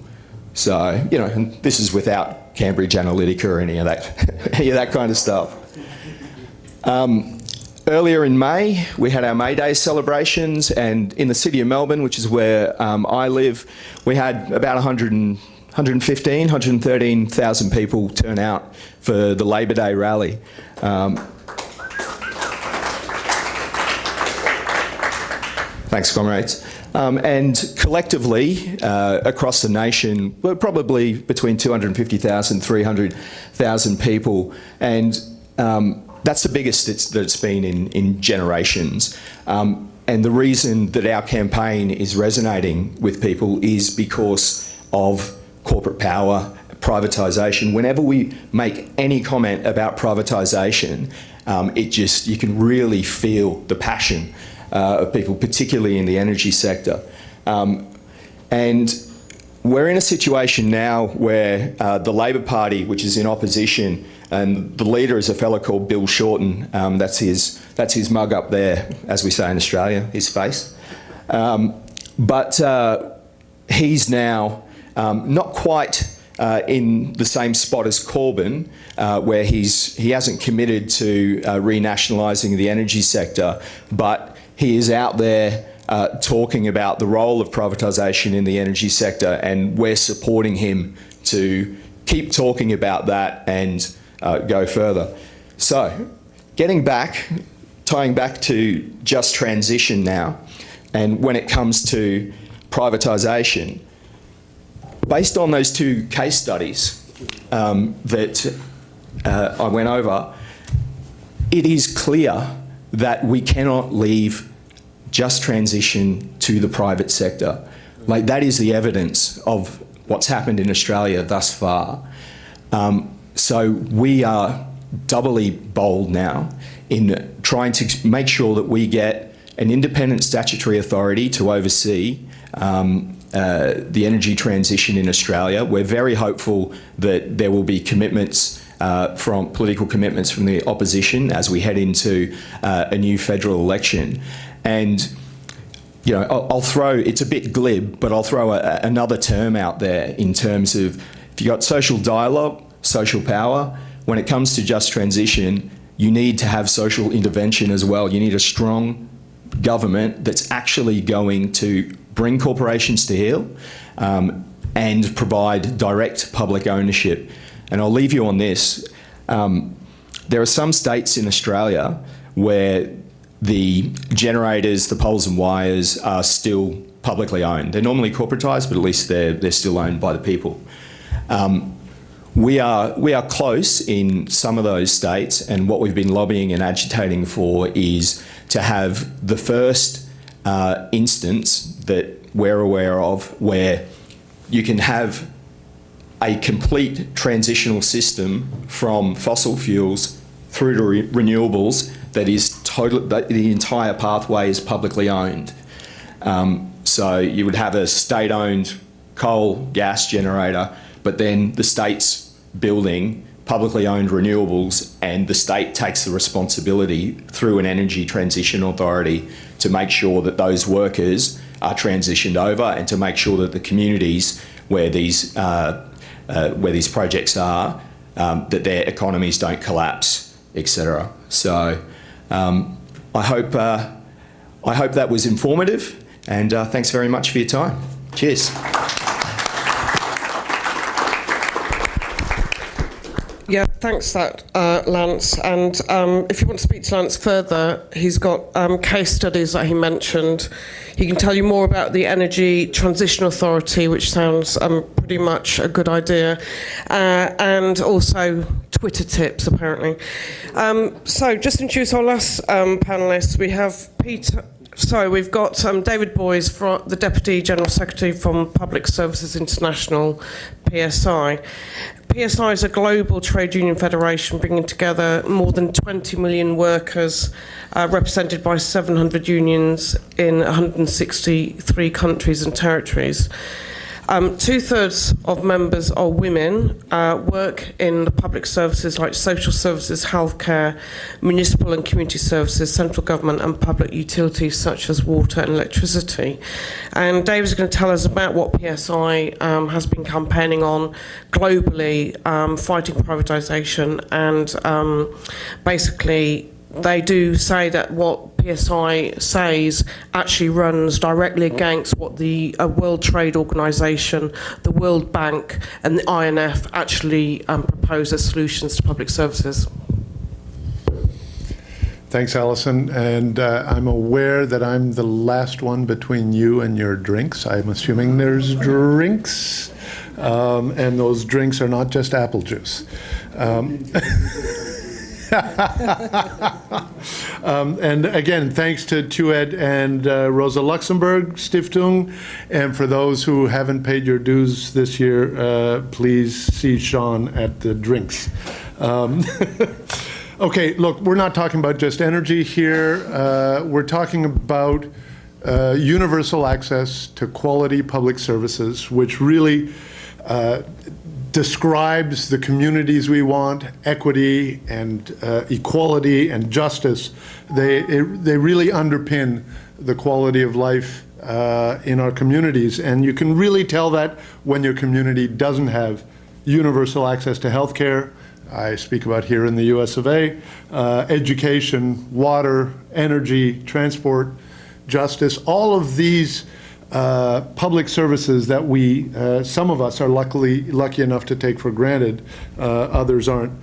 So, and this is without Cambridge Analytica or any of that kind of stuff. Earlier in May, we had our May Day celebrations, and in the city of Melbourne, which is where I live, we had about 113,000 people turn out for the Labor Day rally. Thanks, comrades. And collectively, across the nation, we're probably between 250,000 and 300,000 people, and that's the biggest that it's been in generations. And the reason that our campaign is resonating with people is because of corporate power, privatisation. Whenever we make any comment about privatisation, you can really feel the passion of people, particularly in the energy sector. And we're in a situation now where the Labor Party, which is in opposition, and the leader is a fellow called Bill Shorten. That's his mug up there, as we say in Australia, his face. But he's now not quite in the same spot as Corbyn, where he hasn't committed to renationalising the energy sector, but he is out there talking about the role of privatisation in the energy sector, and we're supporting him to keep talking about that and go further. So, tying back to just transition now, and when it comes to privatisation, based on those two case studies that I went over, it is clear that we cannot leave just transition to the private sector. Like, that is the evidence of what's happened in Australia thus far. So we are doubly bold now in trying to make sure that we get an independent statutory authority to oversee the energy transition in Australia. We're very hopeful that there will be commitments from political commitments from the opposition as we head into a new federal election. And you know, I'll throw, it's a bit glib, but I'll throw another term out there in terms of, if you've got social dialogue, social power, when it comes to just transition, you need to have social intervention as well. You need a strong government that's actually going to bring corporations to heel and provide direct public ownership. And I'll leave you on this. There are some states in Australia where the generators, the poles and wires are still publicly owned. They're normally corporatised, but at least they're still owned by the people. We are close in some of those states, and what we've been lobbying and agitating for is to have the first instance that we're aware of where you can have a complete transitional system from fossil fuels through to renewables that is that the entire pathway is publicly owned. So you would have a state-owned coal gas generator, but then the state's building publicly owned renewables, and the state takes the responsibility through an energy transition authority to make sure that those workers are transitioned over, and to make sure that the communities where these projects are, that their economies don't collapse, etc. So I hope that was informative, and thanks very much for your time. Cheers. Yeah, thanks for that, Lance. And if you want to speak to Lance further, he's got case studies that he mentioned. He can tell you more about the Energy Transition Authority, which sounds pretty much a good idea, and also Twitter tips, apparently. So just introduce our last panellists. We have we've got David Boys, the Deputy General Secretary from Public Services International, PSI. PSI is a global trade union federation bringing together more than 20 million workers represented by 700 unions in 163 countries and territories. 2/3 of members are women, work in the public services like social services, healthcare, municipal and community services, central government and public utilities such as water and electricity. And David's going to tell us about what PSI has been campaigning on globally, fighting privatisation, and basically they do say that what PSI says actually runs directly against what the World Trade Organization, the World Bank and the IMF actually propose as solutions to public services. Thanks, Alison. And I'm aware that I'm the last one between you and your drinks. I'm assuming there's drinks. And those drinks are not just apple juice. And again, thanks to TUED and Rosa Luxemburg Stiftung. And for those who haven't paid your dues this year, please see Sean at the drinks. Okay, look, we're not talking about just energy here. We're talking about universal access to quality public services, which really describes the communities we want, equity and equality and justice. They really underpin the quality of life in our communities. And you can really tell that when your community doesn't have universal access to healthcare. I speak about here in the US of A, education, water, energy, transport, justice, all of these public services that we, some of us are lucky enough to take for granted, others aren't.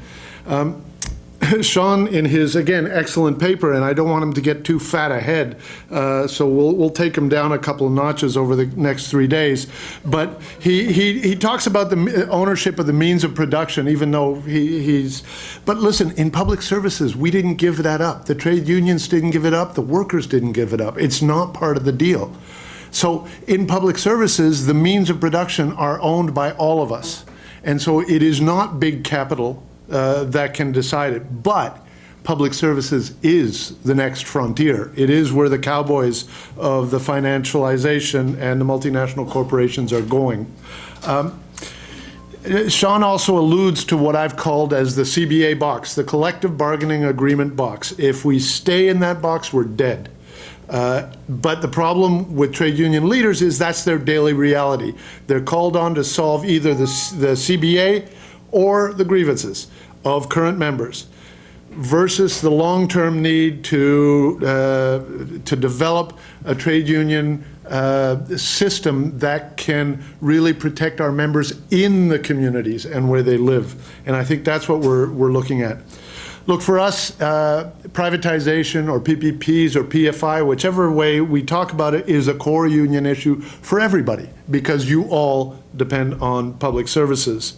Sean, in his, again, excellent paper, and I don't want him to get too fat ahead, so we'll take him down a couple of notches over the next 3 days. But he talks about the ownership of the means of production, even though but listen, in public services, we didn't give that up. The trade unions didn't give it up. The workers didn't give it up. It's not part of the deal. So in public services, the means of production are owned by all of us. And so it is not big capital that can decide it. But public services is the next frontier. It is where the cowboys of the financialization and the multinational corporations are going. Sean also alludes to what I've called as the CBA box, the collective bargaining agreement box. If we stay in that box, we're dead. But the problem with trade union leaders is that's their daily reality. They're called on to solve either the CBA or the grievances of current members, versus the long-term need to develop a trade union system that can really protect our members in the communities and where they live. And I think that's what we're looking at. Look, for us, privatization or PPPs or PFI, whichever way we talk about it, is a core union issue for everybody, because you all depend on public services.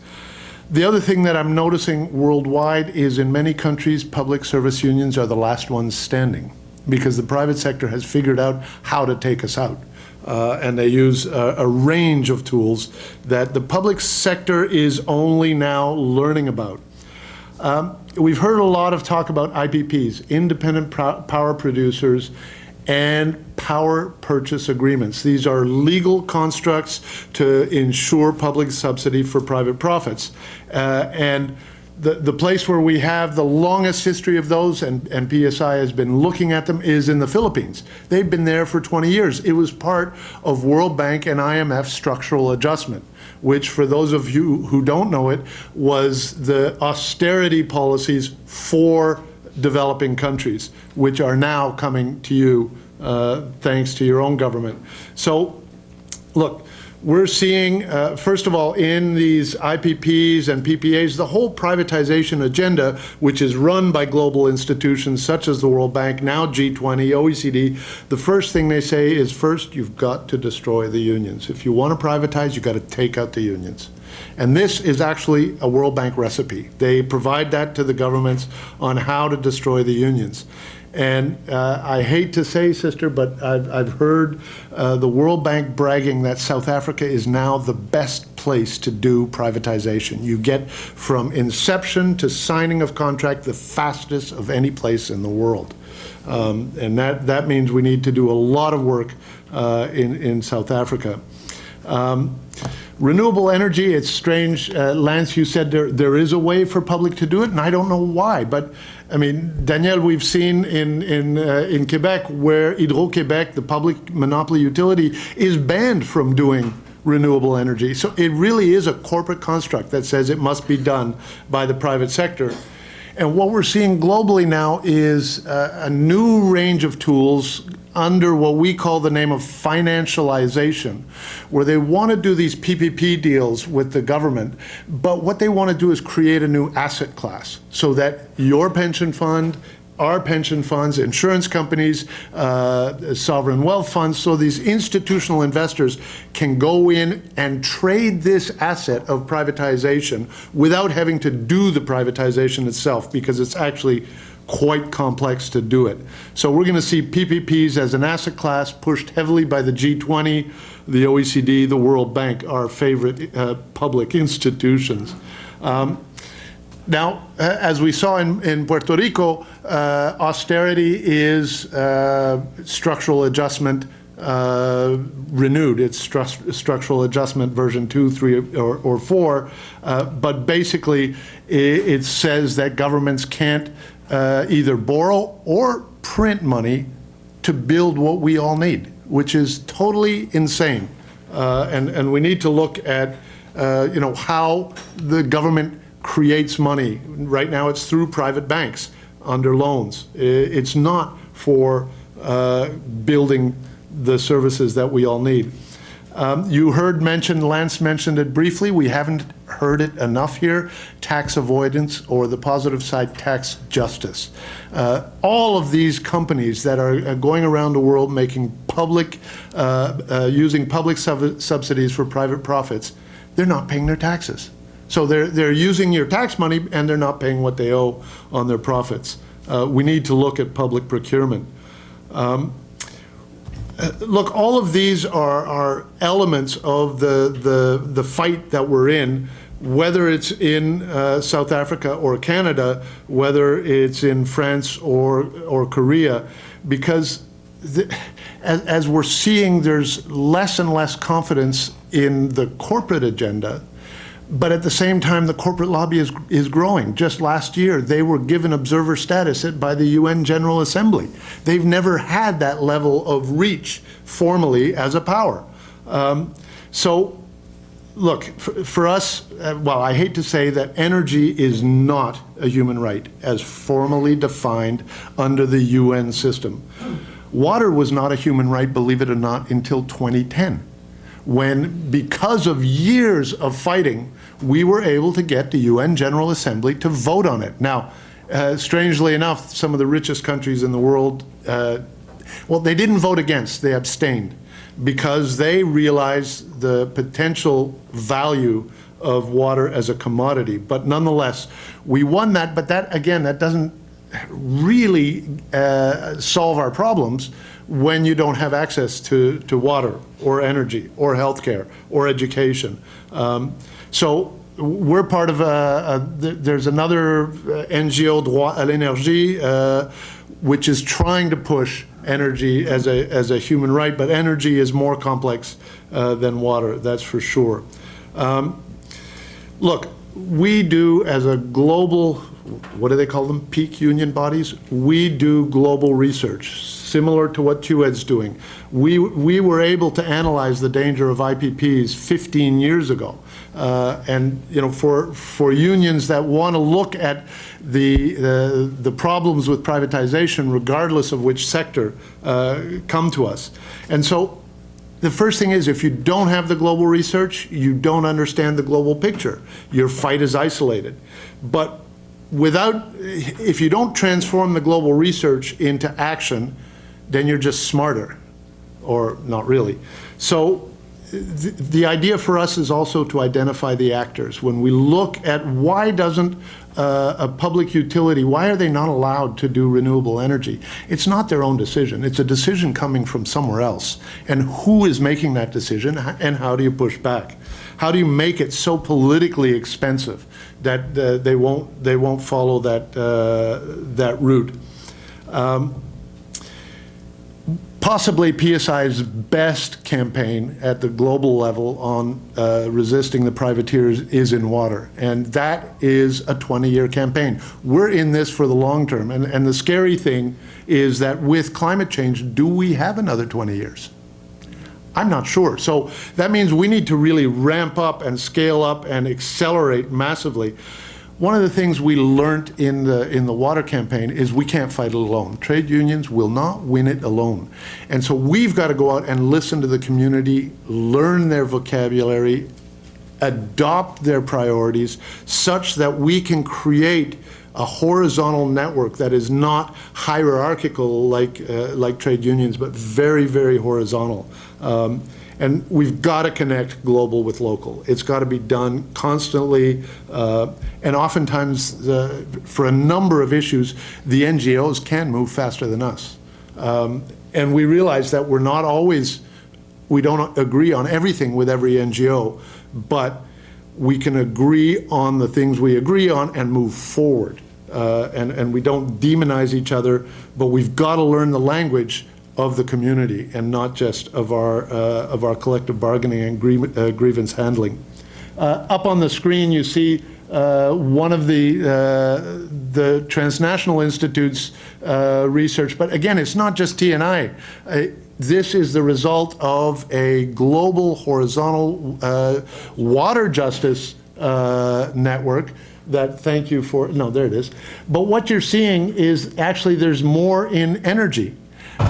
The other thing that I'm noticing worldwide is in many countries, public service unions are the last ones standing, because the private sector has figured out how to take us out. And they use a range of tools that the public sector is only now learning about. We've heard a lot of talk about IPPs, independent power producers, and power purchase agreements. These are legal constructs to ensure public subsidy for private profits. And the place where we have the longest history of those, and PSI has been looking at them, is in the Philippines. They've been there for 20 years. It was part of World Bank and IMF structural adjustment, which, for those of you who don't know it, was the austerity policies for developing countries, which are now coming to you thanks to your own government. So, look, we're seeing, first of all, in these IPPs and PPAs, the whole privatization agenda, which is run by global institutions such as the World Bank, now G20, OECD, the first thing they say is, first, you've got to destroy the unions. If you want to privatize, you've got to take out the unions. And this is actually a World Bank recipe. They provide that to the governments on how to destroy the unions. And I hate to say, sister, but I've heard the World Bank bragging that South Africa is now the best place to do privatization. You get from inception to signing of contract the fastest of any place in the world. And that means we need to do a lot of work in South Africa. Renewable energy, it's strange, Lance, you said there is a way for public to do it, and I don't know why, but I mean, Danielle, we've seen in Quebec where Hydro-Québec, the public monopoly utility, is banned from doing renewable energy. So it really is a corporate construct that says it must be done by the private sector. And what we're seeing globally now is a new range of tools under what we call the name of financialization, where they want to do these PPP deals with the government, but what they want to do is create a new asset class so that your pension fund, our pension funds, insurance companies, sovereign wealth funds, so these institutional investors can go in and trade this asset of privatization without having to do the privatization itself, because it's actually quite complex to do it. So we're going to see PPPs as an asset class pushed heavily by the G20, the OECD, the World Bank, our favorite public institutions. Now, as we saw in Puerto Rico, austerity is structural adjustment renewed. It's structural adjustment version 2, 3, or 4. But basically, it says that governments can't either borrow or print money to build what we all need, which is totally insane. And we need to look at how the government creates money. Right now it's through private banks under loans. It's not for building the services that we all need. You heard Lance mentioned it briefly. We haven't heard it enough here. Tax avoidance, or the positive side, tax justice. All of these companies that are going around the world making public, using public subsidies for private profits, they're not paying their taxes. So they're using your tax money and they're not paying what they owe on their profits. We need to look at public procurement. Look, all of these are elements of the fight that we're in, whether it's in South Africa or Canada, whether it's in France or Korea, because as we're seeing, there's less and less confidence in the corporate agenda, But at the same time, the corporate lobby is growing. Just last year, they were given observer status by the UN General Assembly. They've never had that level of reach formally as a power. So, look, for us, well, I hate to say that energy is not a human right as formally defined under the UN system. Water was not a human right, believe it or not, until 2010, when, because of years of fighting, we were able to get the UN General Assembly to vote on it. Now, strangely enough, some of the richest countries in the world, well, they didn't vote against, they abstained, because they realized the potential value of water as a commodity. But nonetheless, we won that, but that, again, that doesn't really solve our problems when you don't have access to water or energy or healthcare or education. So we're part of there's another NGO, Droit à l'énergie, which is trying to push energy as a human right, but energy is more complex than water, that's for sure. Look, we do, as a global, what do they call them, peak union bodies? We do global research, similar to what TUED's doing. We were able to analyze the danger of IPPs 15 years ago. And you know, for unions that want to look at the problems with privatization, regardless of which sector, come to us. And so the first thing is, if you don't have the global research, you don't understand the global picture. Your fight is isolated. But if you don't transform the global research into action, then you're just smarter, or not really. So the idea for us is also to identify the actors. When we look at why doesn't a public utility, why are they not allowed to do renewable energy? It's not their own decision. It's a decision coming from somewhere else. And who is making that decision, and how do you push back? How do you make it so politically expensive that they won't follow that route? Possibly PSI's best campaign at the global level on resisting the privateers is in water, and that is a 20-year campaign. We're in this for the long term, and the scary thing is that with climate change, do we have another 20 years? I'm not sure. So that means we need to really ramp up and scale up and accelerate massively. One of the things we learned in the water campaign is we can't fight it alone. Trade unions will not win it alone. And so we've got to go out and listen to the community, learn their vocabulary, adopt their priorities, such that we can create a horizontal network that is not hierarchical like trade unions, but very, very horizontal. And we've got to connect global with local. It's got to be done constantly, and oftentimes, for a number of issues, the NGOs can move faster than us. And we realize that we don't agree on everything with every NGO, but we can agree on the things we agree on and move forward. And we don't demonize each other, but we've got to learn the language of the community and not just of our collective bargaining and grievance handling. Up on the screen, you see one of the transnational institutes' research, but again, it's not just TNI. This is the result of a global horizontal water justice network that, thank you for, no, there it is. But what you're seeing is actually there's more in energy.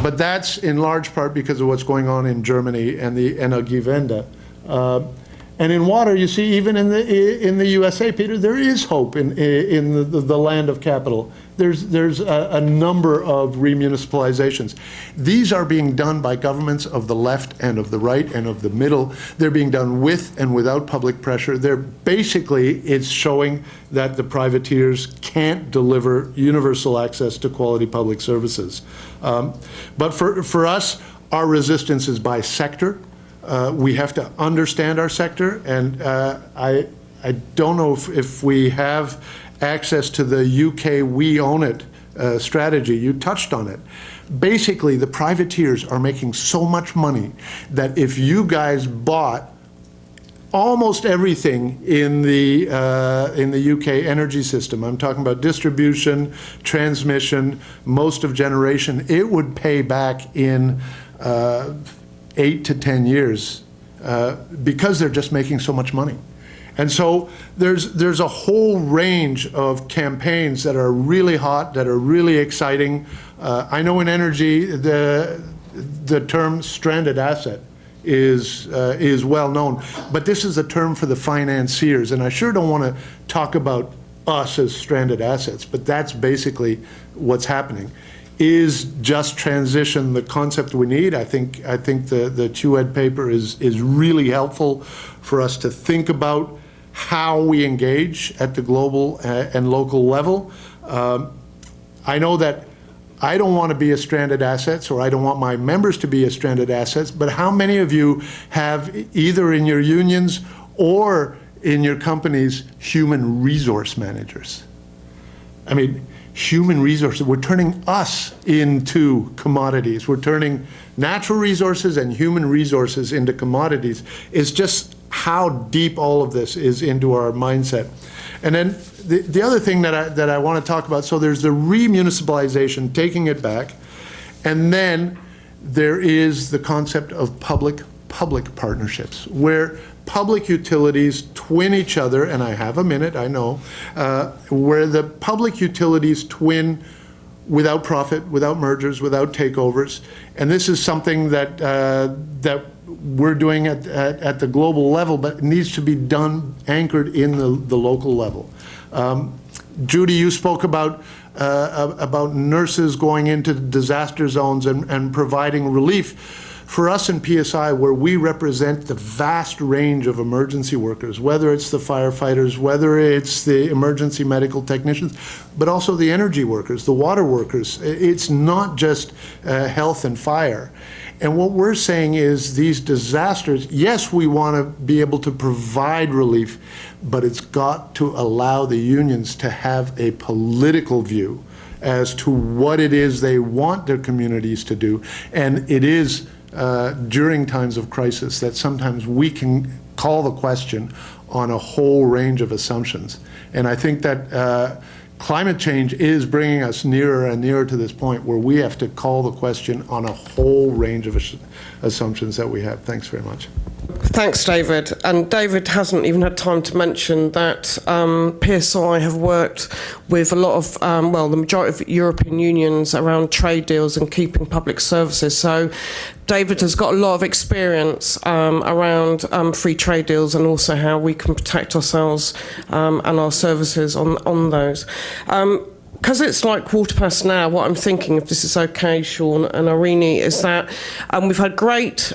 But that's in large part because of what's going on in Germany and the Energiewende. And in water, you see, even in the USA, Peter, there is hope in the land of capital. There's a number of remunicipalizations. These are being done by governments of the left and of the right and of the middle. They're being done with and without public pressure. It's showing that the privateers can't deliver universal access to quality public services. But for us, our resistance is by sector. We have to understand our sector, and I don't know if we have access to the UK We Own It strategy. You touched on it. Basically, the privateers are making so much money that if you guys bought almost everything in the UK energy system, I'm talking about distribution, transmission, most of generation, it would pay back in 8 to 10 years because they're just making so much money. And so there's a whole range of campaigns that are really hot, that are really exciting. I know in energy, the term stranded asset is well known, but this is a term for the financiers, and I sure don't want to talk about us as stranded assets, but that's basically what's happening. Is just transition the concept we need? I think the TUED paper is really helpful for us to think about how we engage at the global and local level. I know that I don't want to be a stranded assets, or I don't want my members to be a stranded assets, but how many of you have either in your unions or in your companies human resource managers? I mean, human resources, we're turning us into commodities. We're turning natural resources and human resources into commodities. It's just how deep all of this is into our mindset. And then the other thing that I want to talk about, so there's the remunicipalization, taking it back, and then there is the concept of public partnerships, where public utilities twin each other, and I have a minute, I know, where the public utilities twin without profit, without mergers, without takeovers, and this is something that that we're doing at the global level, but it needs to be done anchored in the local level. Judy, you spoke about nurses going into disaster zones and providing relief. For us in PSI, where we represent the vast range of emergency workers, whether it's the firefighters, whether it's the emergency medical technicians, but also the energy workers, the water workers, it's not just health and fire. And what we're saying is these disasters, yes, we want to be able to provide relief, but it's got to allow the unions to have a political view as to what it is they want their communities to do. And it is during times of crisis that sometimes we can call the question on a whole range of assumptions. And I think that climate change is bringing us nearer and nearer to this point where we have to call the question on a whole range of assumptions that we have. Thanks very much. Thanks, David. And David hasn't even had time to mention that PSI have worked with a lot of, well, the majority of European unions around trade deals and keeping public services. So David has got a lot of experience around free trade deals and also how we can protect ourselves and our services on those. Because it's like 1:15 now, what I'm thinking, if this is okay, Sean and Irene, is that we've had great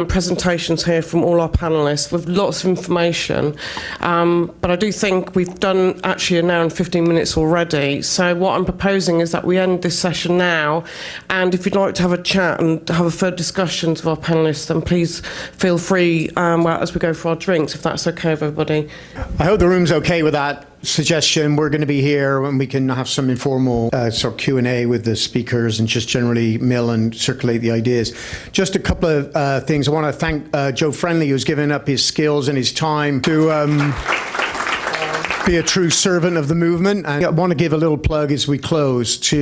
presentations here from all our panellists with lots of information, but I do think we've done actually an hour and 15 minutes already. So what I'm proposing is that we end this session now, and if you'd like to have a chat and have a further discussions with our panellists, then please feel free as we go for our drinks, if that's okay with everybody. I hope the room's okay with that suggestion. We're going to be here and we can have some informal sort of Q&A with the speakers and just generally mill and circulate the ideas. Just a couple of things. I want to thank Joe Friendly, who's given up his skills and his time to be a true servant of the movement. And I want to give a little plug as we close to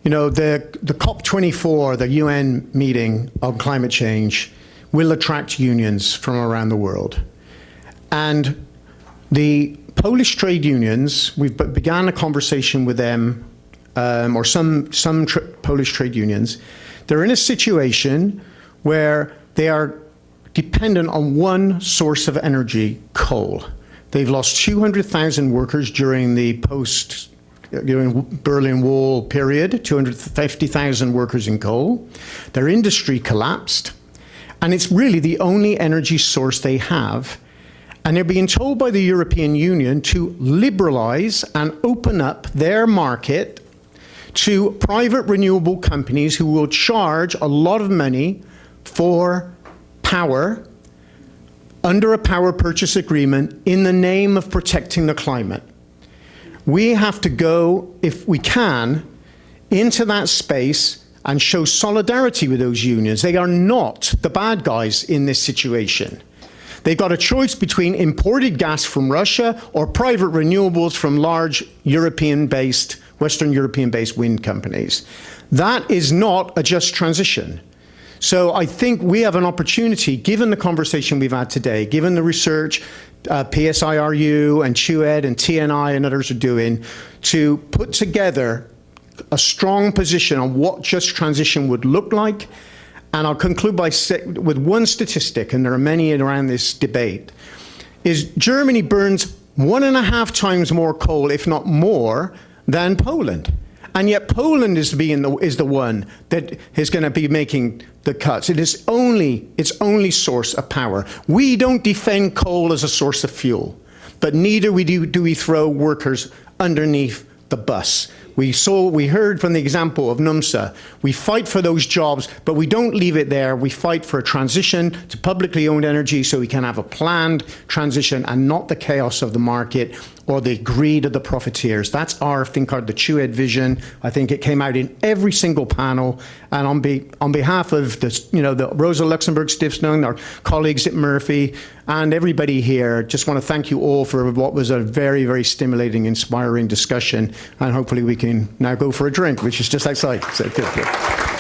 you know, the COP24, the UN meeting on climate change, will attract unions from around the world. And the Polish trade unions, we've began a conversation with them, or some Polish trade unions. They're in a situation where they are dependent on one source of energy, coal. They've lost 200,000 workers during the Berlin Wall period, 250,000 workers in coal. Their industry collapsed, and it's really the only energy source they have. And they're being told by the European Union to liberalize and open up their market to private renewable companies who will charge a lot of money for power under a power purchase agreement in the name of protecting the climate. We have to go, if we can, into that space and show solidarity with those unions. They are not the bad guys in this situation. They've got a choice between imported gas from Russia or private renewables from large European-based, Western European-based wind companies. That is not a just transition. So I think we have an opportunity, given the conversation we've had today, given the research PSIRU and CHUED and TNI and others are doing, to put together a strong position on what just transition would look like. And I'll conclude with one statistic, and there are many around this debate, is Germany burns 1.5 times more coal, if not more, than Poland. And yet Poland is the one that is going to be making the cuts. It is its only source of power. We don't defend coal as a source of fuel, but neither do we throw workers underneath the bus. We heard from the example of NUMSA. We fight for those jobs, but we don't leave it there. We fight for a transition to publicly owned energy so we can have a planned transition and not the chaos of the market or the greed of the profiteers. That's the CHUED vision. I think it came out in every single panel. And on behalf of the Rosa Luxemburg Stiftung, our colleagues at Murphy, and everybody here, just want to thank you all for what was a very, very stimulating, inspiring discussion. And hopefully we can now go for a drink, which is just outside. So good.